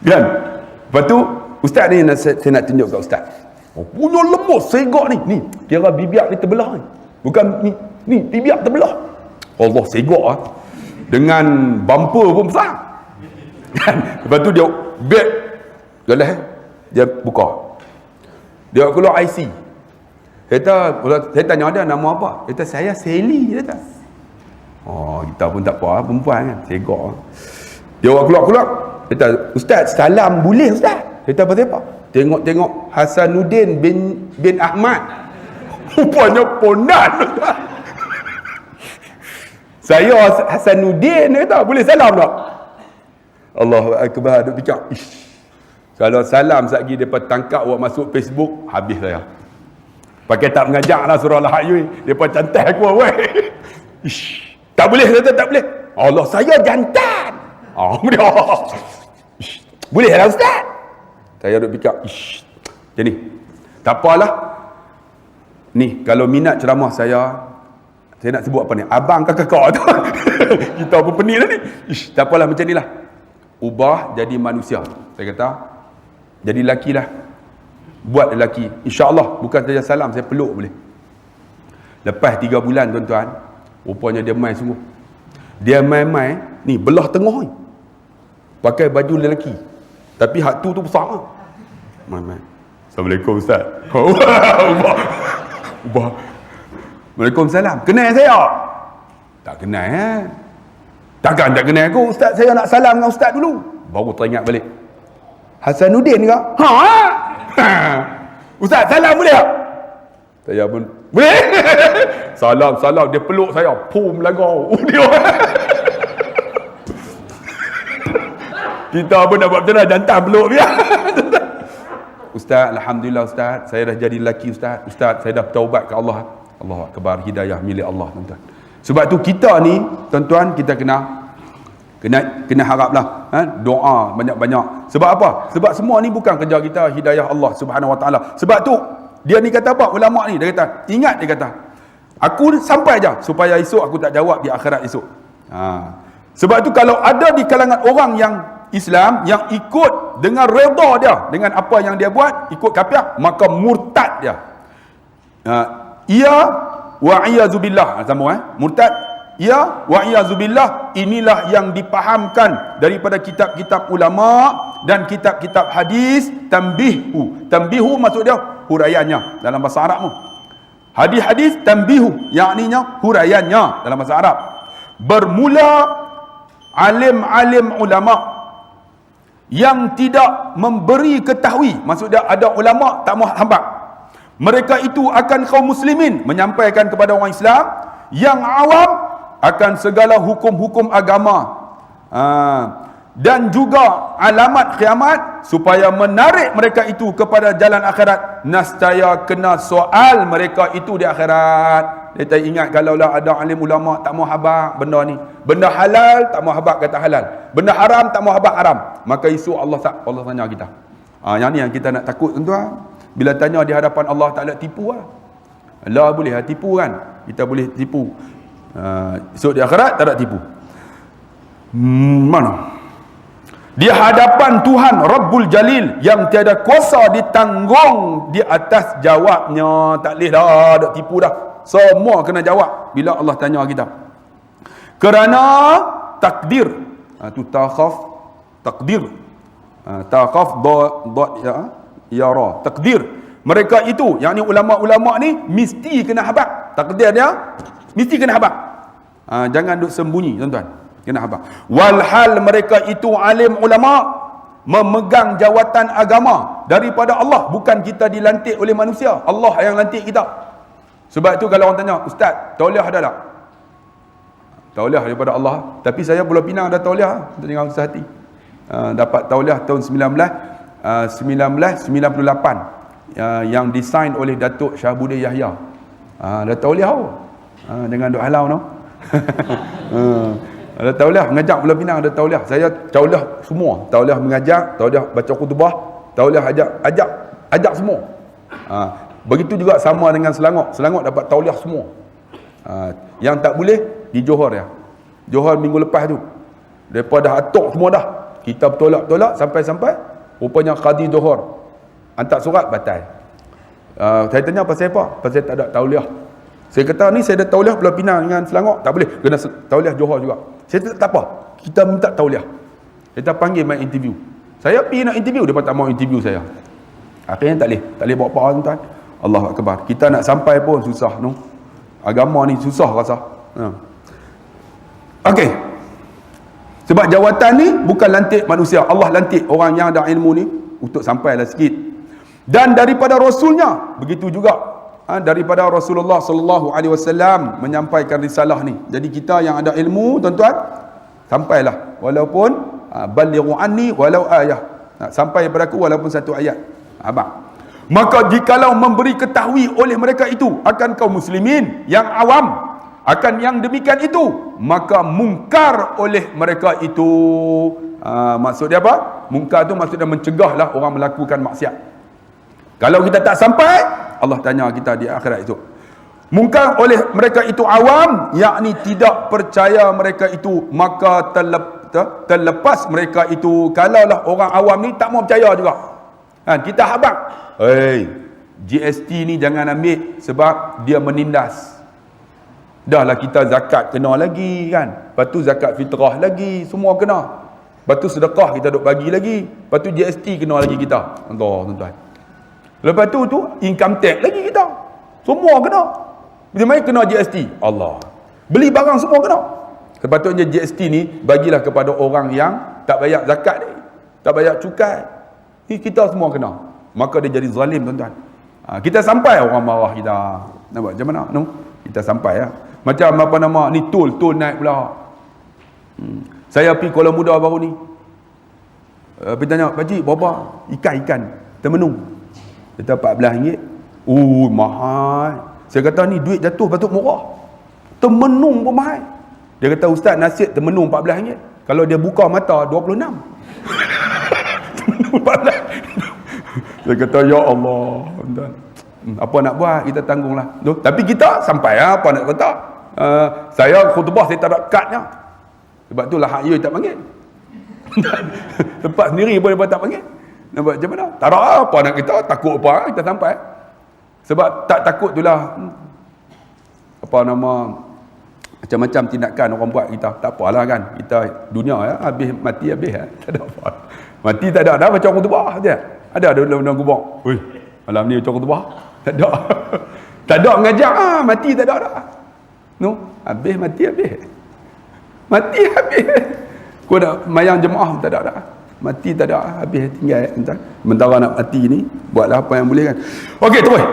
Kan? Lepas tu, Ustaz ni saya nak tunjuk kat Ustaz. Punya lembut segak ni. Ni, kira bibiak ni terbelah ni. Bukan ni bibiak terbelah. Allah, segak lah. Dengan bumper pun besar. Lepas tu dia beg galah, dia buka. Dia keluar IC. Saya tanya dia nama apa? Dia kata, saya Sally. Dia kata, kita pun tak apa, perempuan kan, segak. Dia keluar. Dia kata, Ustaz, salam boleh Ustaz? Dia kata, apa? Tengok Hasanuddin bin Ahmad. Rupanya pondan. Saya Hasanuddin, dia kata, boleh salam tak? Allahu akbar. Dia fikir, kalau salam sekali depa tangkap awak masuk Facebook, habis saya. Pakai tak mengajar lah surah Al-Hayyun. Depa cantai aku awak. Tak boleh, tak boleh. Allah, saya jantan. Boleh lah Ustaz? Saya duduk fikir, jadi tak apalah. Ni, kalau minat ceramah saya nak sebut apa ni? Abang ke kakak tu. Kita pun pening lah ni. Tak apalah, macam ni lah. ubah jadi manusia. Saya kata, jadi lelaki lah. Buat lelaki. InsyaAllah, bukan saja salam, saya peluk boleh. Lepas 3 bulan tuan-tuan, rupanya dia main sungguh. Dia main-main, ni belah tengah ni. Pakai baju lelaki. Tapi hak tu besar lah. Main-main. Assalamualaikum Ustaz. Ubah. Waalaikumsalam. Kenal saya? Tak kenal. Takkan tak kenal aku. Ustaz, saya nak salam dengan Ustaz dulu. Baru teringat balik. Hasanuddin ke? Ustaz, salam boleh tak? Saya pun boleh. Salam. Dia peluk saya. Pum langau. Dia. Kita pun nak buat macam mana? Jantan peluk dia. Ustaz, Alhamdulillah Ustaz, saya dah jadi lelaki Ustaz. Ustaz, saya dah bertaubat ke Allah. Allahu Akbar, hidayah milik Allah, tuan-tuan. Sebab tu kita ni, tuan-tuan, kita kena haraplah doa banyak-banyak. Sebab apa? Sebab semua ni bukan kerja kita, hidayah Allah Subhanahu Wa Taala. Sebab tu dia ni kata apa? Ulama ni dia kata, ingat, dia kata, aku sampai aja supaya esok aku tak jawab di akhirat esok. Sebab tu kalau ada di kalangan orang yang Islam yang ikut dengan redha dia dengan apa yang dia buat, ikut kafir, maka murtad dia. Ia wa iyazubillah, sambung murtad. Ia wa iyazubillah, inilah yang dipahamkan daripada kitab-kitab ulama dan kitab-kitab hadis. Tambihu maksud dia huraiannya dalam bahasa Arab. Hadis-hadis tambihu, yakninya huraiannya dalam bahasa Arab. Bermula alim-alim ulama yang tidak memberi ketahui, maksud dia ada ulama tak mau hambat, mereka itu akan kaum muslimin, menyampaikan kepada orang Islam yang awam akan segala hukum-hukum agama, dan juga alamat kiamat, supaya menarik mereka itu kepada jalan akhirat. Nescaya kena soal mereka itu di akhirat. Dia tak ingat kalaulah ada alim ulama tak mau habaq benda ni. Benda halal tak mau habaq kata halal. Benda haram tak mau habaq haram. Maka esok Allah tanya kita. Yang ni yang kita nak takut, tuan-tuan. Bila tanya di hadapan Allah Taala, tipu lah. Allah boleh tipu kan? Kita boleh tipu. Esok di akhirat tak ada tipu. Mana? Di hadapan Tuhan Rabbul Jalil yang tiada kuasa ditanggung di atas jawabnya. Tak boleh dah, tak tipu dah. Semua kena jawab bila Allah tanya kita. Kerana takdir. Tu takhaf, takdir. Takhaf yara. Takdir. Mereka itu, yakni ulama-ulama ni mesti kena habaq. Takdir dia mesti kena habaq. Jangan duk sembunyi, tuan-tuan. Kena habaq. Walhal mereka itu alim ulama, memegang jawatan agama daripada Allah. Bukan kita dilantik oleh manusia. Allah yang lantik kita. Sebab tu kalau orang tanya, Ustaz, tauliah ada tak? Tauliah daripada Allah. Tapi saya Pulau Pinang ada tauliah. Dengan usaha hati. Dapat tauliah tahun 1998. Yang design oleh Datuk Syahabudin Yahya. Ada tauliah dengan duk halau no. Ada tauliah mengajak Pulau Pinang, ada tauliah. Saya tauliah semua. Tauliah mengajak, tauliah baca khutbah, tauliah ajak semua. Begitu juga sama dengan Selangor. Selangor dapat tauliah semua. Yang tak boleh di Johor ya. Johor minggu lepas tu. Depa dah atok semua dah. Kita bertolak-tolak sampai rupanya Qadi Johor hantar surat batal. Saya tanya pasal apa? Pasal tak ada tauliah. Saya kata ni saya ada tauliah Pulau Pinang dengan Selangor, tak boleh. Kena tauliah Johor juga. Saya tak apa. Kita minta tauliah. Kita panggil main interview. Saya pergi nak interview, dia tak mau interview saya. Akhirnya tak boleh buat apa, tuan-tuan. Allahu Akbar. Kita nak sampai pun susah no. Agama ni susah rasa. Okey. Sebab jawatan ni bukan lantik manusia. Allah lantik orang yang ada ilmu ni untuk sampailah sikit. Dan daripada Rasulnya begitu juga. Daripada Rasulullah sallallahu alaihi wasallam menyampaikan risalah ni. Jadi kita yang ada ilmu, tuan-tuan, sampailah walaupun balighu anni walau ayah. Sampai kepada aku walaupun satu ayat. Abang. Maka jikalau memberi ketahui oleh mereka itu akan kaum muslimin yang awam akan yang demikian itu, maka mungkar oleh mereka itu. Maksud dia apa? Mungkar tu maksudnya mencegahlah orang melakukan maksiat. Kalau kita tak sampai, Allah tanya kita di akhirat itu. Mungkar oleh mereka itu awam, yakni tidak percaya mereka itu, maka terlepas mereka itu, kalaulah orang awam ni tak mau percaya juga. Kita habaq, GST ni jangan ambil sebab dia menindas. Dahlah kita zakat kena lagi kan. Lepas tu zakat fitrah lagi, semua kena. Lepas tu sedekah kita duk bagi lagi. Lepas tu GST kena lagi kita. Allah tuan-tuan. Lepas tu income tax lagi kita. Semua kena. Bila mai kena GST. Allah. Beli barang semua kena. Sepatutnya GST ni bagilah kepada orang yang tak bayar zakat ni. Tak bayar cukai. Ni kita semua kena. Maka dia jadi zalim tuan-tuan. Kita sampai orang marah kita. Nampak macam mana? No? Kita sampai lah. Macam apa nama ni, tol naik pula. Saya pergi Kuala Muda baru ni. Pergi tanya, pakcik berapa? Ikan termenung. Kata RM14. Mahal. Saya kata ni duit jatuh patut murah. Termenung pun mahal. Dia kata, ustaz, nasi termenung RM14. Kalau dia buka mata RM26. Termenung RM14. Saya kata, ya Allah. Apa nak buat, kita tanggunglah. Tapi kita sampai apa nak kata. Saya khutbah saya tak ada kadnya. Sebab tu lah hak you tak panggil. Tempat sendiri pun dia tak panggil. Nampak macam mana? Tak ada apa nak kita, takut apa kita sampai. Sebab tak takut itulah apa nama, macam-macam tindakan orang buat kita. Tak apalah kan. Kita dunia ya, habis mati habis ya. Tak ada apa. Mati tak ada dah macam khutbah je. Ada dalam kubur. Oi, malam ni macam khutbah. Tak ada. Tak ada mengajar mati tak ada dah. No, habis mati habis. Mati habis. Kau dah mayang jemaah tak ada dah. Mati tak ada, habis tinggal entah. Sementara nak mati ni, buatlah apa yang boleh kan. Okey, terus.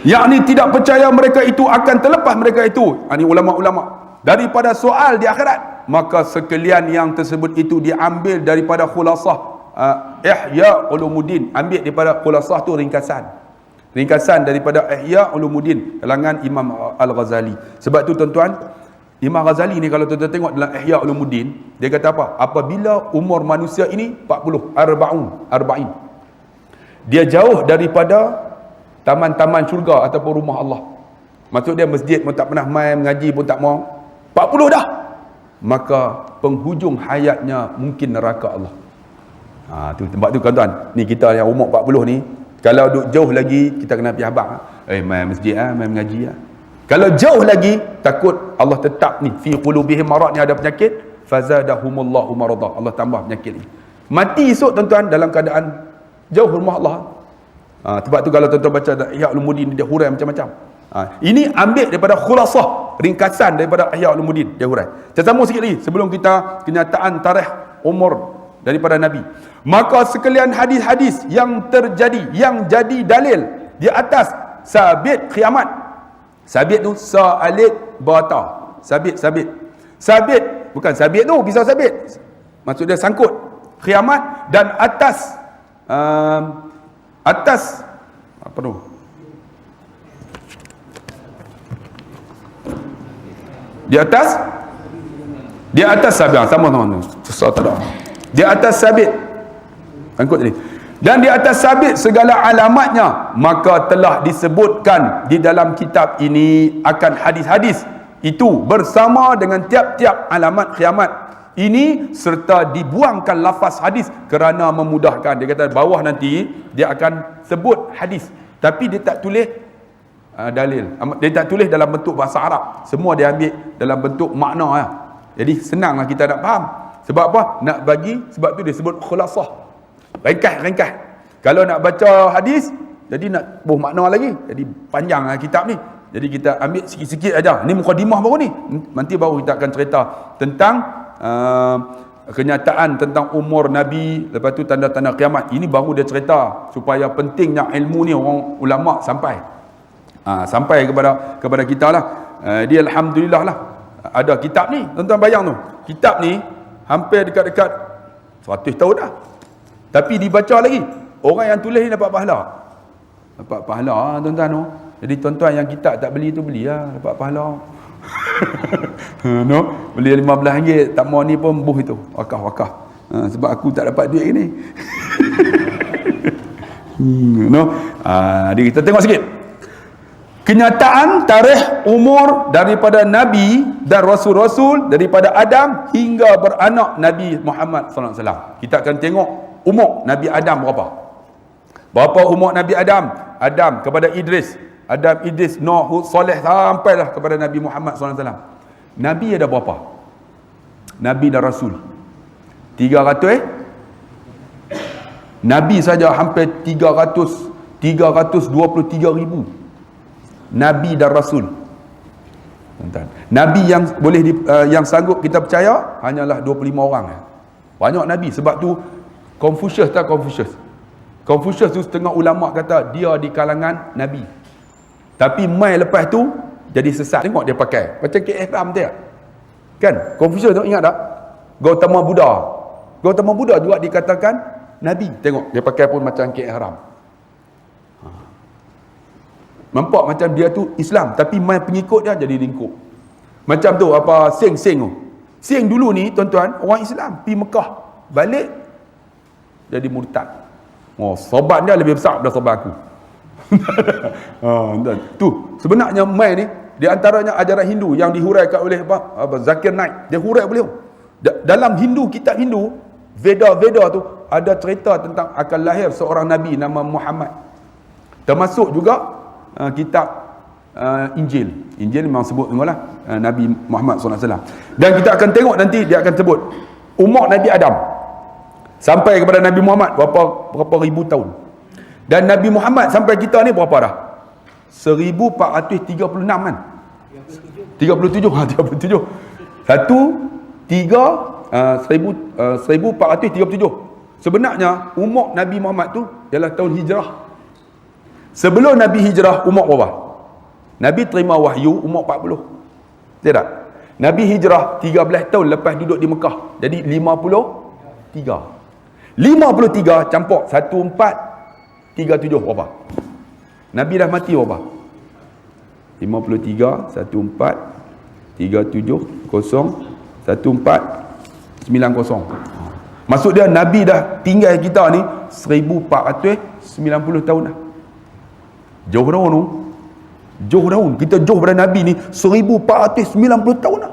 Yakni tidak percaya mereka itu akan terlepas mereka itu. Ini ulama-ulama. Daripada soal di akhirat. Maka sekalian yang tersebut itu diambil daripada khulasah Ihya Ulumuddin. Ambil daripada khulasah tu ringkasan daripada Ihya Ulumuddin kalangan Imam Al-Ghazali. Sebab tu tuan-tuan, Imam Ghazali ni kalau tuan-tuan tengok dalam Ihya Ulumuddin, dia kata apa? Apabila umur manusia ini 40, 40, dia jauh daripada taman-taman syurga ataupun rumah Allah. Maksud dia masjid pun tak pernah main, mengaji pun tak mau. 40 dah. Maka penghujung hayatnya mungkin neraka Allah. Tu tempat tu tuan-tuan. Ni kita yang umur 40 ni, kalau duduk jauh lagi, kita kena pergi habaq. Main masjid main mengaji Kalau jauh lagi, takut Allah tetap ni fi qulubihim marad, ni ada penyakit, fazadahumullahu marada. Allah tambah penyakit ni. Mati esok tuan-tuan dalam keadaan jauh rumah Allah. Sebab tu kalau tuan-tuan baca Ihya Ulumuddin, dia hurai macam-macam. Ini ambil daripada khulasah, ringkasan daripada Ihya Ulumuddin, dia hurai. Kita sambung sikit lagi sebelum kita kenyataan tarikh umur daripada Nabi. Maka sekalian hadis-hadis yang terjadi, yang jadi dalil di atas sabit kiamat. Sabit tu sa'alid bata. Sabit. Sabit bukan sabit tu, pisau sabit. Maksud dia sangkut. Kiamat dan atas apa tu? Di atas sabit. Sama-sama. Susah tak ada. Di atas sabit. Sangkut tadi. Dan di atas sabit segala alamatnya, maka telah disebutkan di dalam kitab ini akan hadis-hadis itu bersama dengan tiap-tiap alamat kiamat ini, serta dibuangkan lafaz hadis kerana memudahkan. Dia kata bawah nanti dia akan sebut hadis, tapi dia tak tulis dalil. Dia tak tulis dalam bentuk bahasa Arab. Semua dia ambil dalam bentuk makna lah. Jadi senanglah kita nak faham. Sebab apa? Nak bagi, sebab tu dia sebut khulasah. Ringkas. Kalau nak baca hadis, jadi nak buh makna lagi. Jadi panjanglah kitab ni. Jadi kita ambil sikit-sikit aja. Ni mukadimah baru ni. Nanti baru kita akan cerita tentang kenyataan tentang umur Nabi, lepas tu tanda-tanda kiamat. Ini baru dia cerita supaya pentingnya ilmu ni orang ulama sampai kepada kita lah. Dia alhamdulillah lah ada kitab ni. Tuan-tuan bayang tu, kitab ni hampir dekat-dekat 100 tahun dah, tapi dibaca lagi. Orang yang tulis ni dapat pahala tuan-tuan tu. Jadi tuan-tuan yang kitab tak beli tu, belilah, dapat pahala. No, beli RM15 tak mau ni pun buh itu wakaf. Sebab aku tak dapat duit ni. No, jadi kita tengok sikit. Kenyataan tarikh umur daripada Nabi dan Rasul-Rasul, daripada Adam hingga beranak Nabi Muhammad SAW. Kita akan tengok umur Nabi Adam berapa. Berapa umur Nabi Adam? Adam kepada Idris, Adam, Idris, Nuh, Hud, Saleh, sampailah kepada Nabi Muhammad SAW. Nabi ada berapa? Nabi dan Rasul 300 Nabi saja hampir 323 ribu Nabi dan Rasul. Nabi yang boleh yang sanggup kita percaya hanyalah 25 orang. Banyak Nabi. Sebab tu Confucius tu setengah ulama kata dia di kalangan Nabi. Tapi mai lepas tu jadi sesat. Tengok dia pakai macam ihram dia. Kan? Confucius tu ingat tak? Gautama Buddha juga dikatakan Nabi. Tengok dia pakai pun macam ihram. Nampak macam dia tu Islam, tapi mai pengikut dia jadi lingkup. Macam tu apa Seng tu. Seng dulu ni tuan-tuan orang Islam pergi Mekah, balik jadi murtad. Sobat dia lebih besar daripada sobat aku. Tu sebenarnya mai ni di antaranya ajaran Hindu yang dihuraikan oleh apa Zakir Naik. Dia hurai beliau. Dalam Hindu, kitab Hindu, Veda tu ada cerita tentang akan lahir seorang nabi nama Muhammad. Termasuk juga kitab Injil memang sebut lah Nabi Muhammad SAW. Dan kita akan tengok nanti dia akan sebut umur Nabi Adam sampai kepada Nabi Muhammad berapa ribu tahun. Dan Nabi Muhammad sampai kita ni berapa dah? 1436 kan? 37 1437. Sebenarnya umur Nabi Muhammad tu ialah tahun hijrah. Sebelum Nabi hijrah umur berapa? Nabi terima wahyu umur 40. Tidak? Nabi hijrah 13 tahun lepas duduk di Mekah. Jadi 53 campur 1437 berapa? Nabi dah mati berapa? 53 1437 1490. Maksud dia Nabi dah tinggal kita ni 1490 tahun dah. Jauh daun. Kita jauh pada Nabi ni 1490 tahun dah.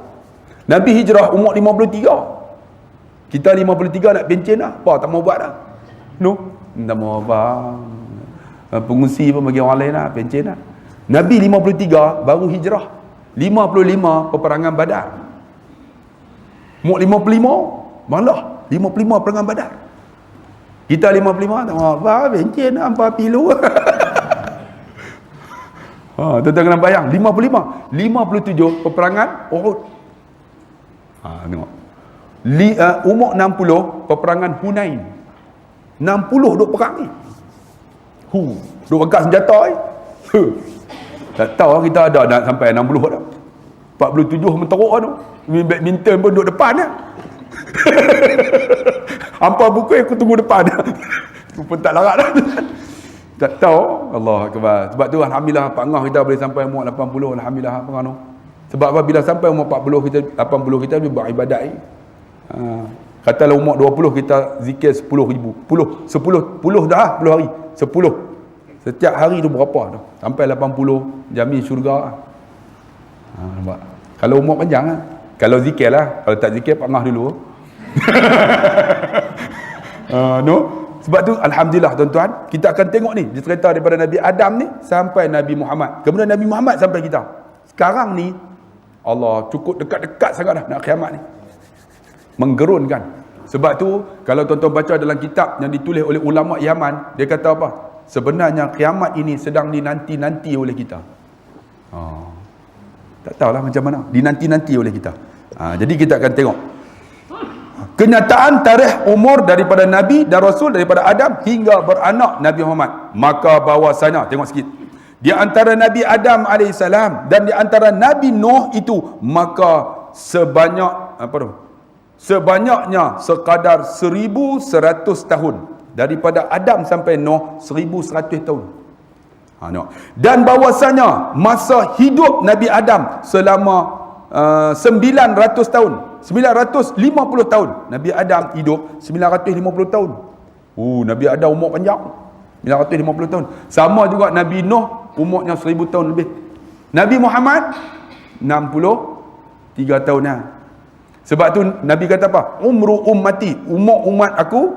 Nabi hijrah umur 53. Kita 53 nak pencen dah. Apa tak mau buat dah? Tak mau apa. Pengusi pun bagi orang lain lah, pencen dah. Nabi 53 baru hijrah. 55 peperangan Badar. Umur 55 malah 55 peperangan Badar. Kita 55 tak mau apa, pencen dah, hampa pilu. Tuan-tuan kena bayang 57 peperangan Uhud. Tengok. Umur 60 peperangan Hunain. 60 duk perang ni. Duk angkat senjata ni. Tak tahu kita ada nak sampai 60 dah. 47 menteruk tu. Badminton pun duduk depan dah. Hampa buku aku tunggu depan dah. Aku pun tak larat dah. Tak tahu. Allah Akbar. Sebab tu alhamdulillah Pak Ngah kita boleh sampai umur 80. Alhamdulillah Pak Ngah. Sebab apa, bila sampai umur 40 kita 80 kita buat ibadat ni. Katalah umur 20 kita zikir 10,000. 10 dah 10 hari. 10. Setiap hari tu berapa tu? Sampai 80 jamin syurga. Nampak. Kalau umur panjang lah. Kalau zikir lah. Kalau tak zikir Pak Ngah dulu. Sebab tu alhamdulillah tuan-tuan, kita akan tengok ni cerita daripada Nabi Adam ni sampai Nabi Muhammad. Kemudian Nabi Muhammad sampai kita. Sekarang ni Allah cukup dekat-dekat sangat dah nak kiamat ni. Menggerunkan. Sebab tu kalau tuan-tuan baca dalam kitab yang ditulis oleh ulama Yaman, dia kata apa? Sebenarnya kiamat ini sedang dinanti-nanti oleh kita. Tak tahulah macam mana. Dinanti-nanti oleh kita. Jadi kita akan tengok kenyataan tarikh umur daripada Nabi dan Rasul, daripada Adam hingga beranak Nabi Muhammad. Maka bahawasanya, tengok sikit, di antara Nabi Adam AS dan di antara Nabi Nuh itu, maka sebanyaknya sekadar 1100 tahun. Daripada Adam sampai Nuh 1100 tahun. Dan bahawasanya masa hidup Nabi Adam selama 900 tahun, 950 tahun. Nabi Adam hidup 950 tahun. Nabi Adam umur panjang 950 tahun. Sama juga Nabi Nuh umurnya 1000 tahun lebih. Nabi Muhammad 63 tahun dah. Sebab tu Nabi kata apa? Umru ummati, umur umat aku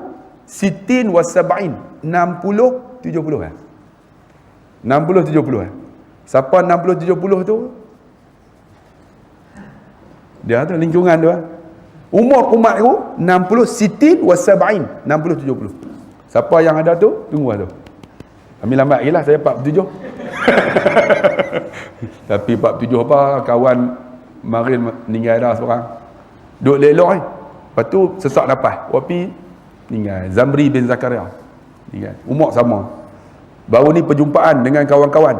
sitin wa sab'in, 60 70 kan. 60 70 kan. Siapa 60 70 tu? Dia tu lingkungan tu kan. Umur umat aku 60 sitin wa sab'in, 60 70. Siapa yang ada tu? Tunggu lah tu. Ambil lambat lagi lah, saya 47. Tapi 47 apa, kawan kemarin meninggal dah seorang. Duduk lelok ni. Lepas tu sesak nafas. Wapi meninggal. Zamri bin Zakaria. Meninggal. Umur sama. Baru ni perjumpaan dengan kawan-kawan.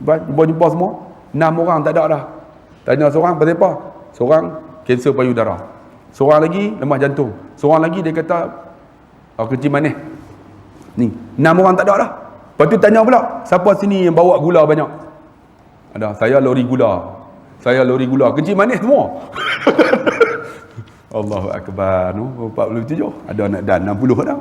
Jumpa semua. 6 orang tak ada dah. Tanya seorang pasal apa? Seorang kanser payudara. Seorang lagi lemah jantung. Seorang lagi dia kata kencing manis. Ni 6 orang tak ada dah. Lepas tu tanya pula, siapa sini yang bawa gula banyak? Ada, saya lori gula. Saya lori gula. Kencing manis semua. Allahu Akbar. 47. Ada anak dan 60 dah.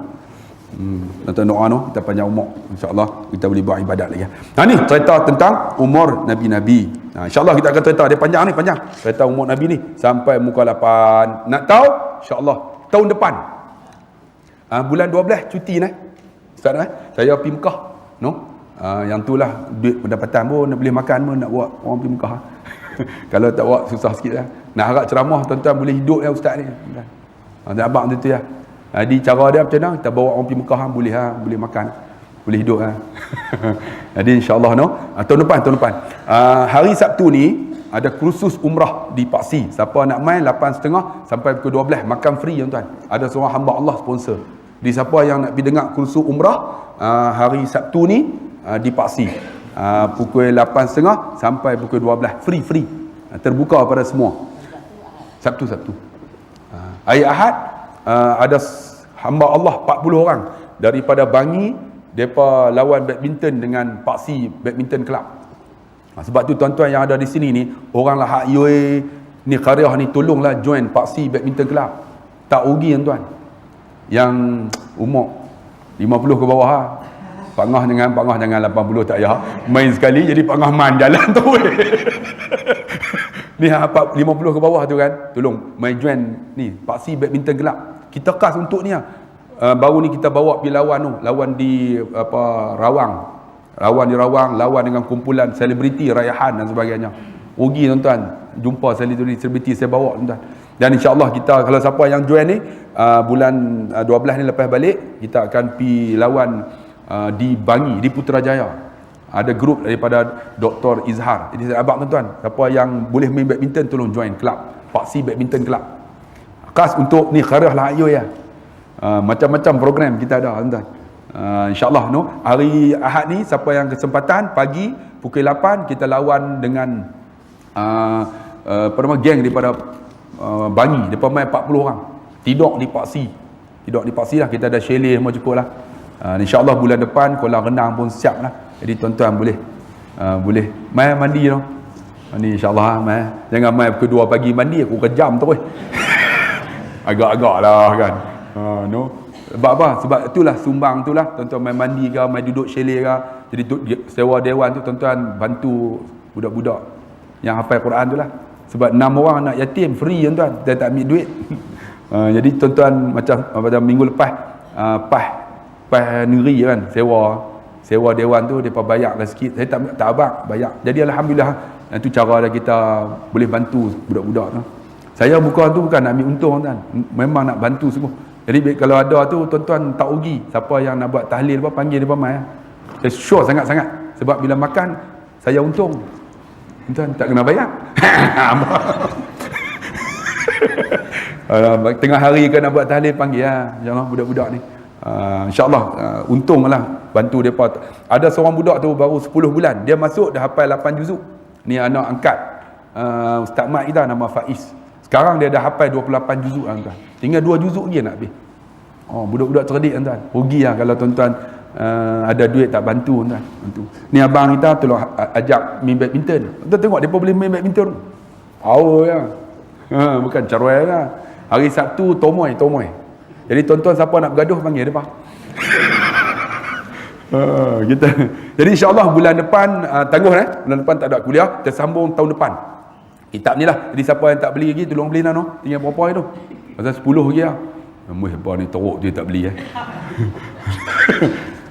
Nanti doa no, kita panjang umur. InsyaAllah kita boleh buat ibadat lagi. Nah ni cerita tentang umur Nabi-Nabi. Nah, InsyaAllah kita akan cerita. Dia panjang ni, panjang. Cerita umur Nabi ni sampai muka 8. Nak tahu? InsyaAllah tahun depan. Bulan 12 cuti ni. Ustaz saya pergi Mekah. No? Yang tu lah duit pendapatan pun nak boleh makan pun nak buat orang pergi Mekah. Kalau tak buat susah sikit lah. Nak harap ceramah tuan-tuan boleh hidup ya ustaz ni. Tak abang tu ya. Jadi cara dia macam mana? Kita bawa orang pergi Mekah boleh boleh makan. Boleh hidup Jadi insya-Allah no. Tahun depan. Hari Sabtu ni ada kursus umrah di Paksi. Siapa nak main 8.30 sampai pukul 12 makan free tuan-tuan. Ada seorang hamba Allah sponsor. Di siapa yang nak pergi dengar kursus umrah hari Sabtu ni di Paksi. Pukul 8.30 sampai pukul 12 free. Terbuka pada semua. Sabtu. Hari Ahad ada hamba Allah 40 orang daripada Bangi, depa lawan badminton dengan Paksi Badminton Club. Sebab tu tuan-tuan yang ada di sini ni, oranglah hak ni karya ni tolonglah join Paksi Badminton Club. Tak rugi tuan-tuan. Yang umur 50 ke bawah Pangah jangan 80 tak payah. Main sekali jadi pangah man jalan tu. Ni 50 ke bawah tu kan, tolong main join ni Paksi Badminton Club. Kita khas untuk ni baru ni kita bawa pergi lawan di Rawang. Lawan dengan kumpulan selebriti Raihan dan sebagainya. Rugi tuan-tuan jumpa selebriti saya bawa tuan-tuan. Dan insya-Allah kita kalau siapa yang join ni bulan 12 ni lepas balik kita akan pergi lawan di Bangi, di Putrajaya. Ada grup daripada Dr. Izhar. Jadi saya abang tuan-tuan, siapa yang boleh main badminton tolong join club Paksi Badminton Club. Khas untuk ni kharah lah ayo ya. Macam-macam program kita ada tuan-tuan. Insya-Allah no, hari Ahad ni siapa yang kesempatan pagi pukul 8 kita lawan dengan geng daripada Bangi. Depa main 40 orang. Tidur di Paksi lah, kita ada chalet semua cukup lah. InsyaAllah bulan depan kolam renang pun siap lah. Jadi tuan-tuan boleh main mandi tu. Mandi insyaAllah jangan main pukul 2 pagi mandi aku kejam terus. Agak-agak lah kan. No. Sebab apa? Sebab itulah sumbang itulah tuan-tuan main mandi ke, main duduk chalet ke. Jadi sewa dewan tu tuan-tuan bantu budak-budak yang hafal Quran tu lah. Sebab 6 orang anak yatim free tuan-tuan. Dia tak ambil duit. Jadi tuan-tuan macam minggu lepas PAS negeri kan sewa dewan tu depa bayarlah sikit. Saya tak abang bayar. Jadi alhamdulillah itu cara kita boleh bantu budak-budak tu. Saya buka tu bukan nak ambil untung tuan. Memang nak bantu sungguh. Jadi kalau ada tu tuan-tuan tak rugi. Siapa yang nak buat tahlil apa panggil depa mai. Saya sure sangat-sangat sebab bila makan saya untung. Tuan tak kena bayar. Tengah hari kan nak buat tahlil panggil jangan budak-budak ni. InsyaAllah untunglah bantu mereka. Ada seorang budak tu baru 10 bulan dia masuk dah hafal 8 juzuk. Ni anak angkat Ustaz Mat kita nama Faiz. Sekarang dia dah hafal 28 juzuk tuan. Tinggal 2 juzuk dia nak habis. Budak-budak cerdik tuan. Rugi lah kalau tuan-tuan ada duit tak bantu tuan. Bantu. Ni abang kita tolong ajak main badminton. Tuan tengok depa boleh main badminton. Power ya. Bukan caruai lah. Hari Sabtu tomoy. Jadi tuan-tuan siapa nak bergaduh panggil depa. Jadi insya-Allah bulan depan tangguh bulan depan tak ada kuliah, kita sambung tahun depan. Kitab ni lah. Jadi siapa yang tak beli lagi tolong beli nano. Tinggal berapa itu? Pasal 10 lagi lah. Amboi hebat ni teruk dia tak beli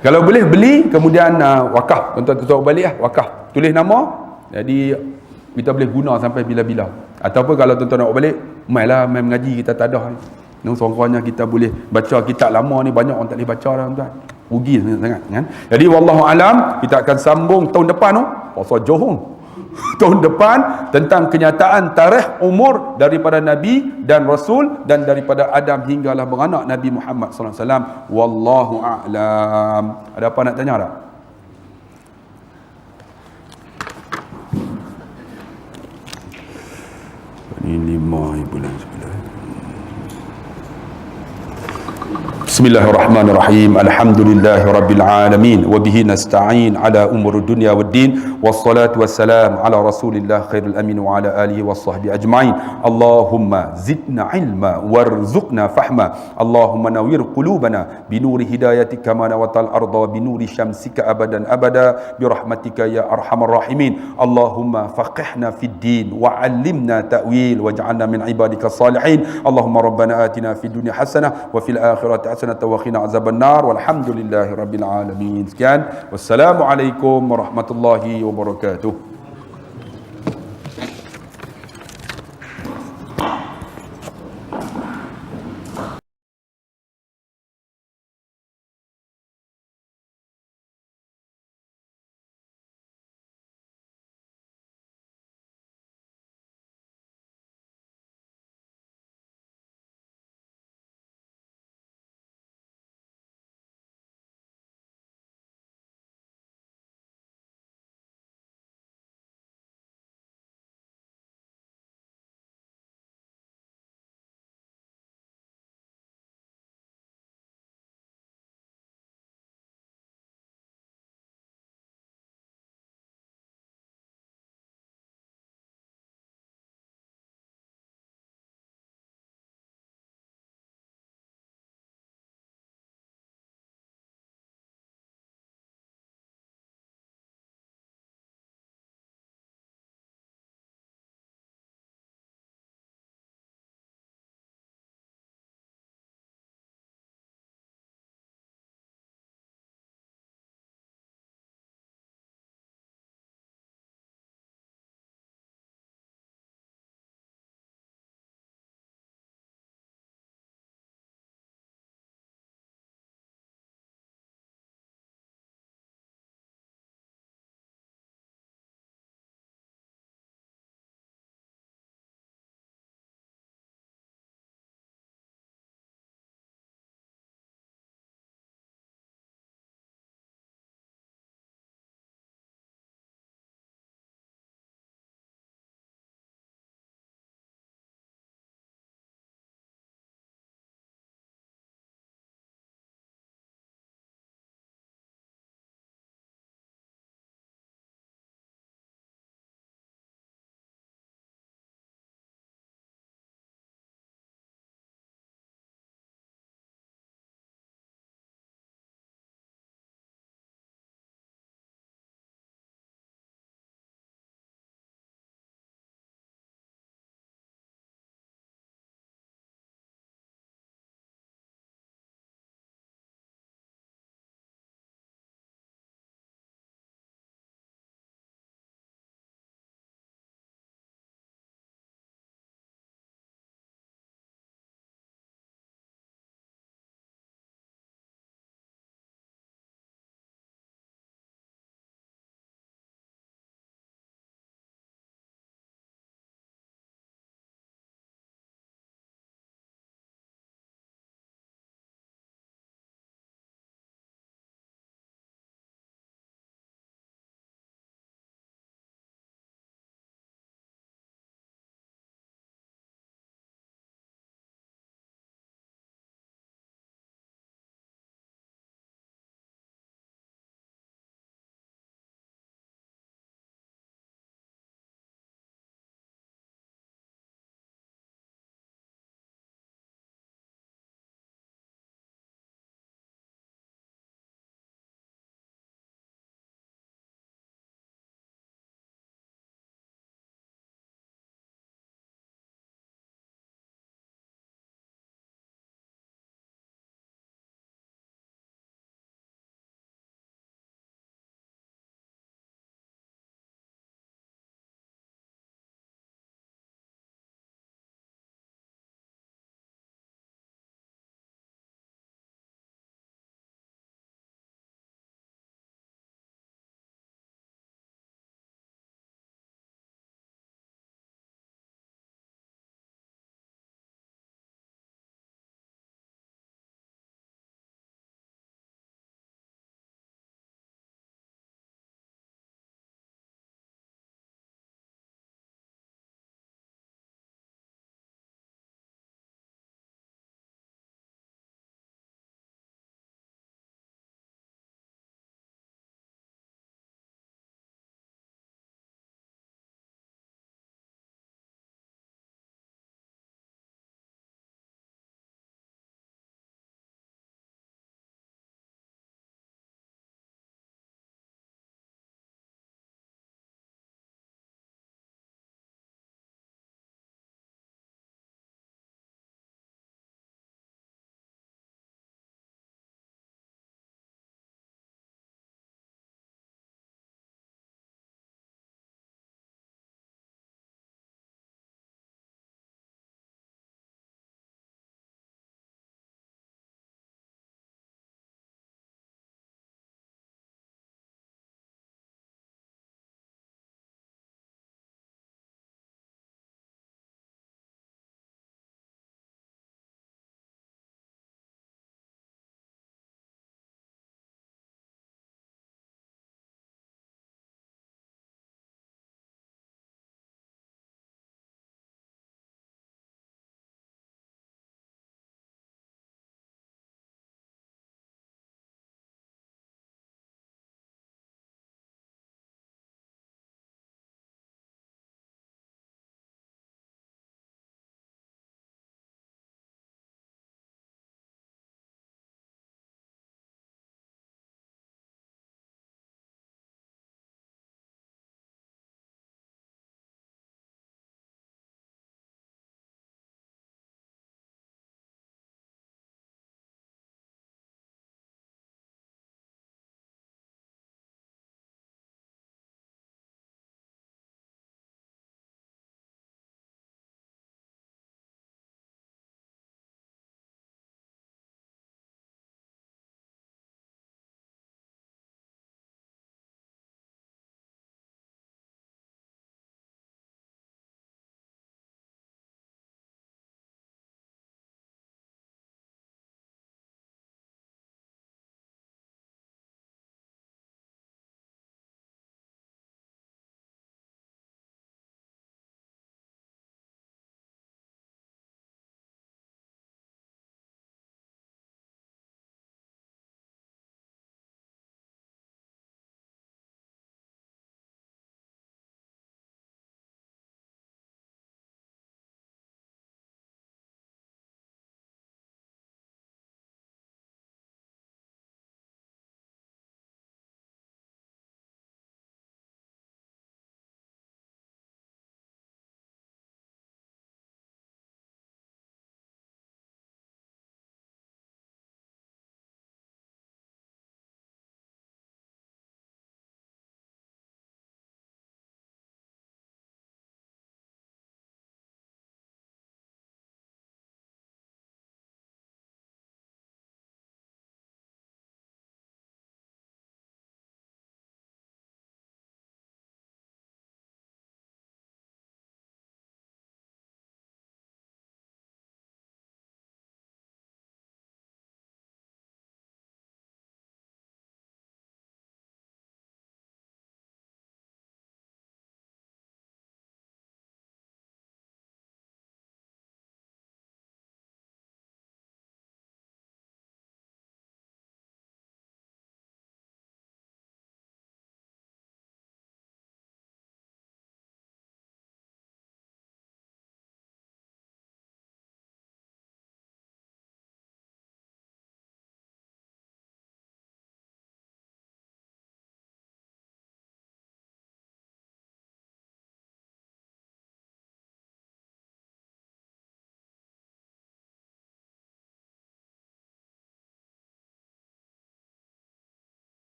Kalau boleh beli kemudian wakaf. Tuan-tuan tutup balik lah wakaf. Tulis nama. Jadi kita boleh guna sampai bila-bila. Ataupun kalau tuan-tuan nak balik, mailah main mengaji kita tak ada. Seorang-orangnya kita boleh baca kitab lama ni, banyak orang tak boleh baca dah tuan-tuan. Rugi sangat kan. Jadi wallahu alam, kita akan sambung tahun depan tu pasal Johor. Tahun depan tentang kenyataan tarikh umur daripada Nabi dan Rasul dan daripada Adam hinggalah beranak Nabi Muhammad sallallahu alaihi wasallam. Wallahu a'lam. Ada apa nak tanya tak? Ini 5 bulan sebelah. Bismillahirrahmanirrahim. Alhamdulillahirabbil alamin wa bihi nasta'in ala umur dunya waddin wassalatu wassalamu ala rasulillah khairil amin wa ala alihi washabbi ajma'in. Allahumma zidna ilma warzuqna fahma. Allahumma nawwir qulubana binuri hidayatika ma nawatal arda binuri syamsika abadan abada birahmatika ya arhamar rahimin. Allahumma faqihna fid din wa 'allimna ta'wil waj'alna min ibadika salihin. Allahumma rabbana atina fid dunya hasanah wa fil akhirati hasanah wa qina azabannar walhamdulillahi rabbil alamin. Sekian, wassalamualaikum warahmatullahi wabarakatuh.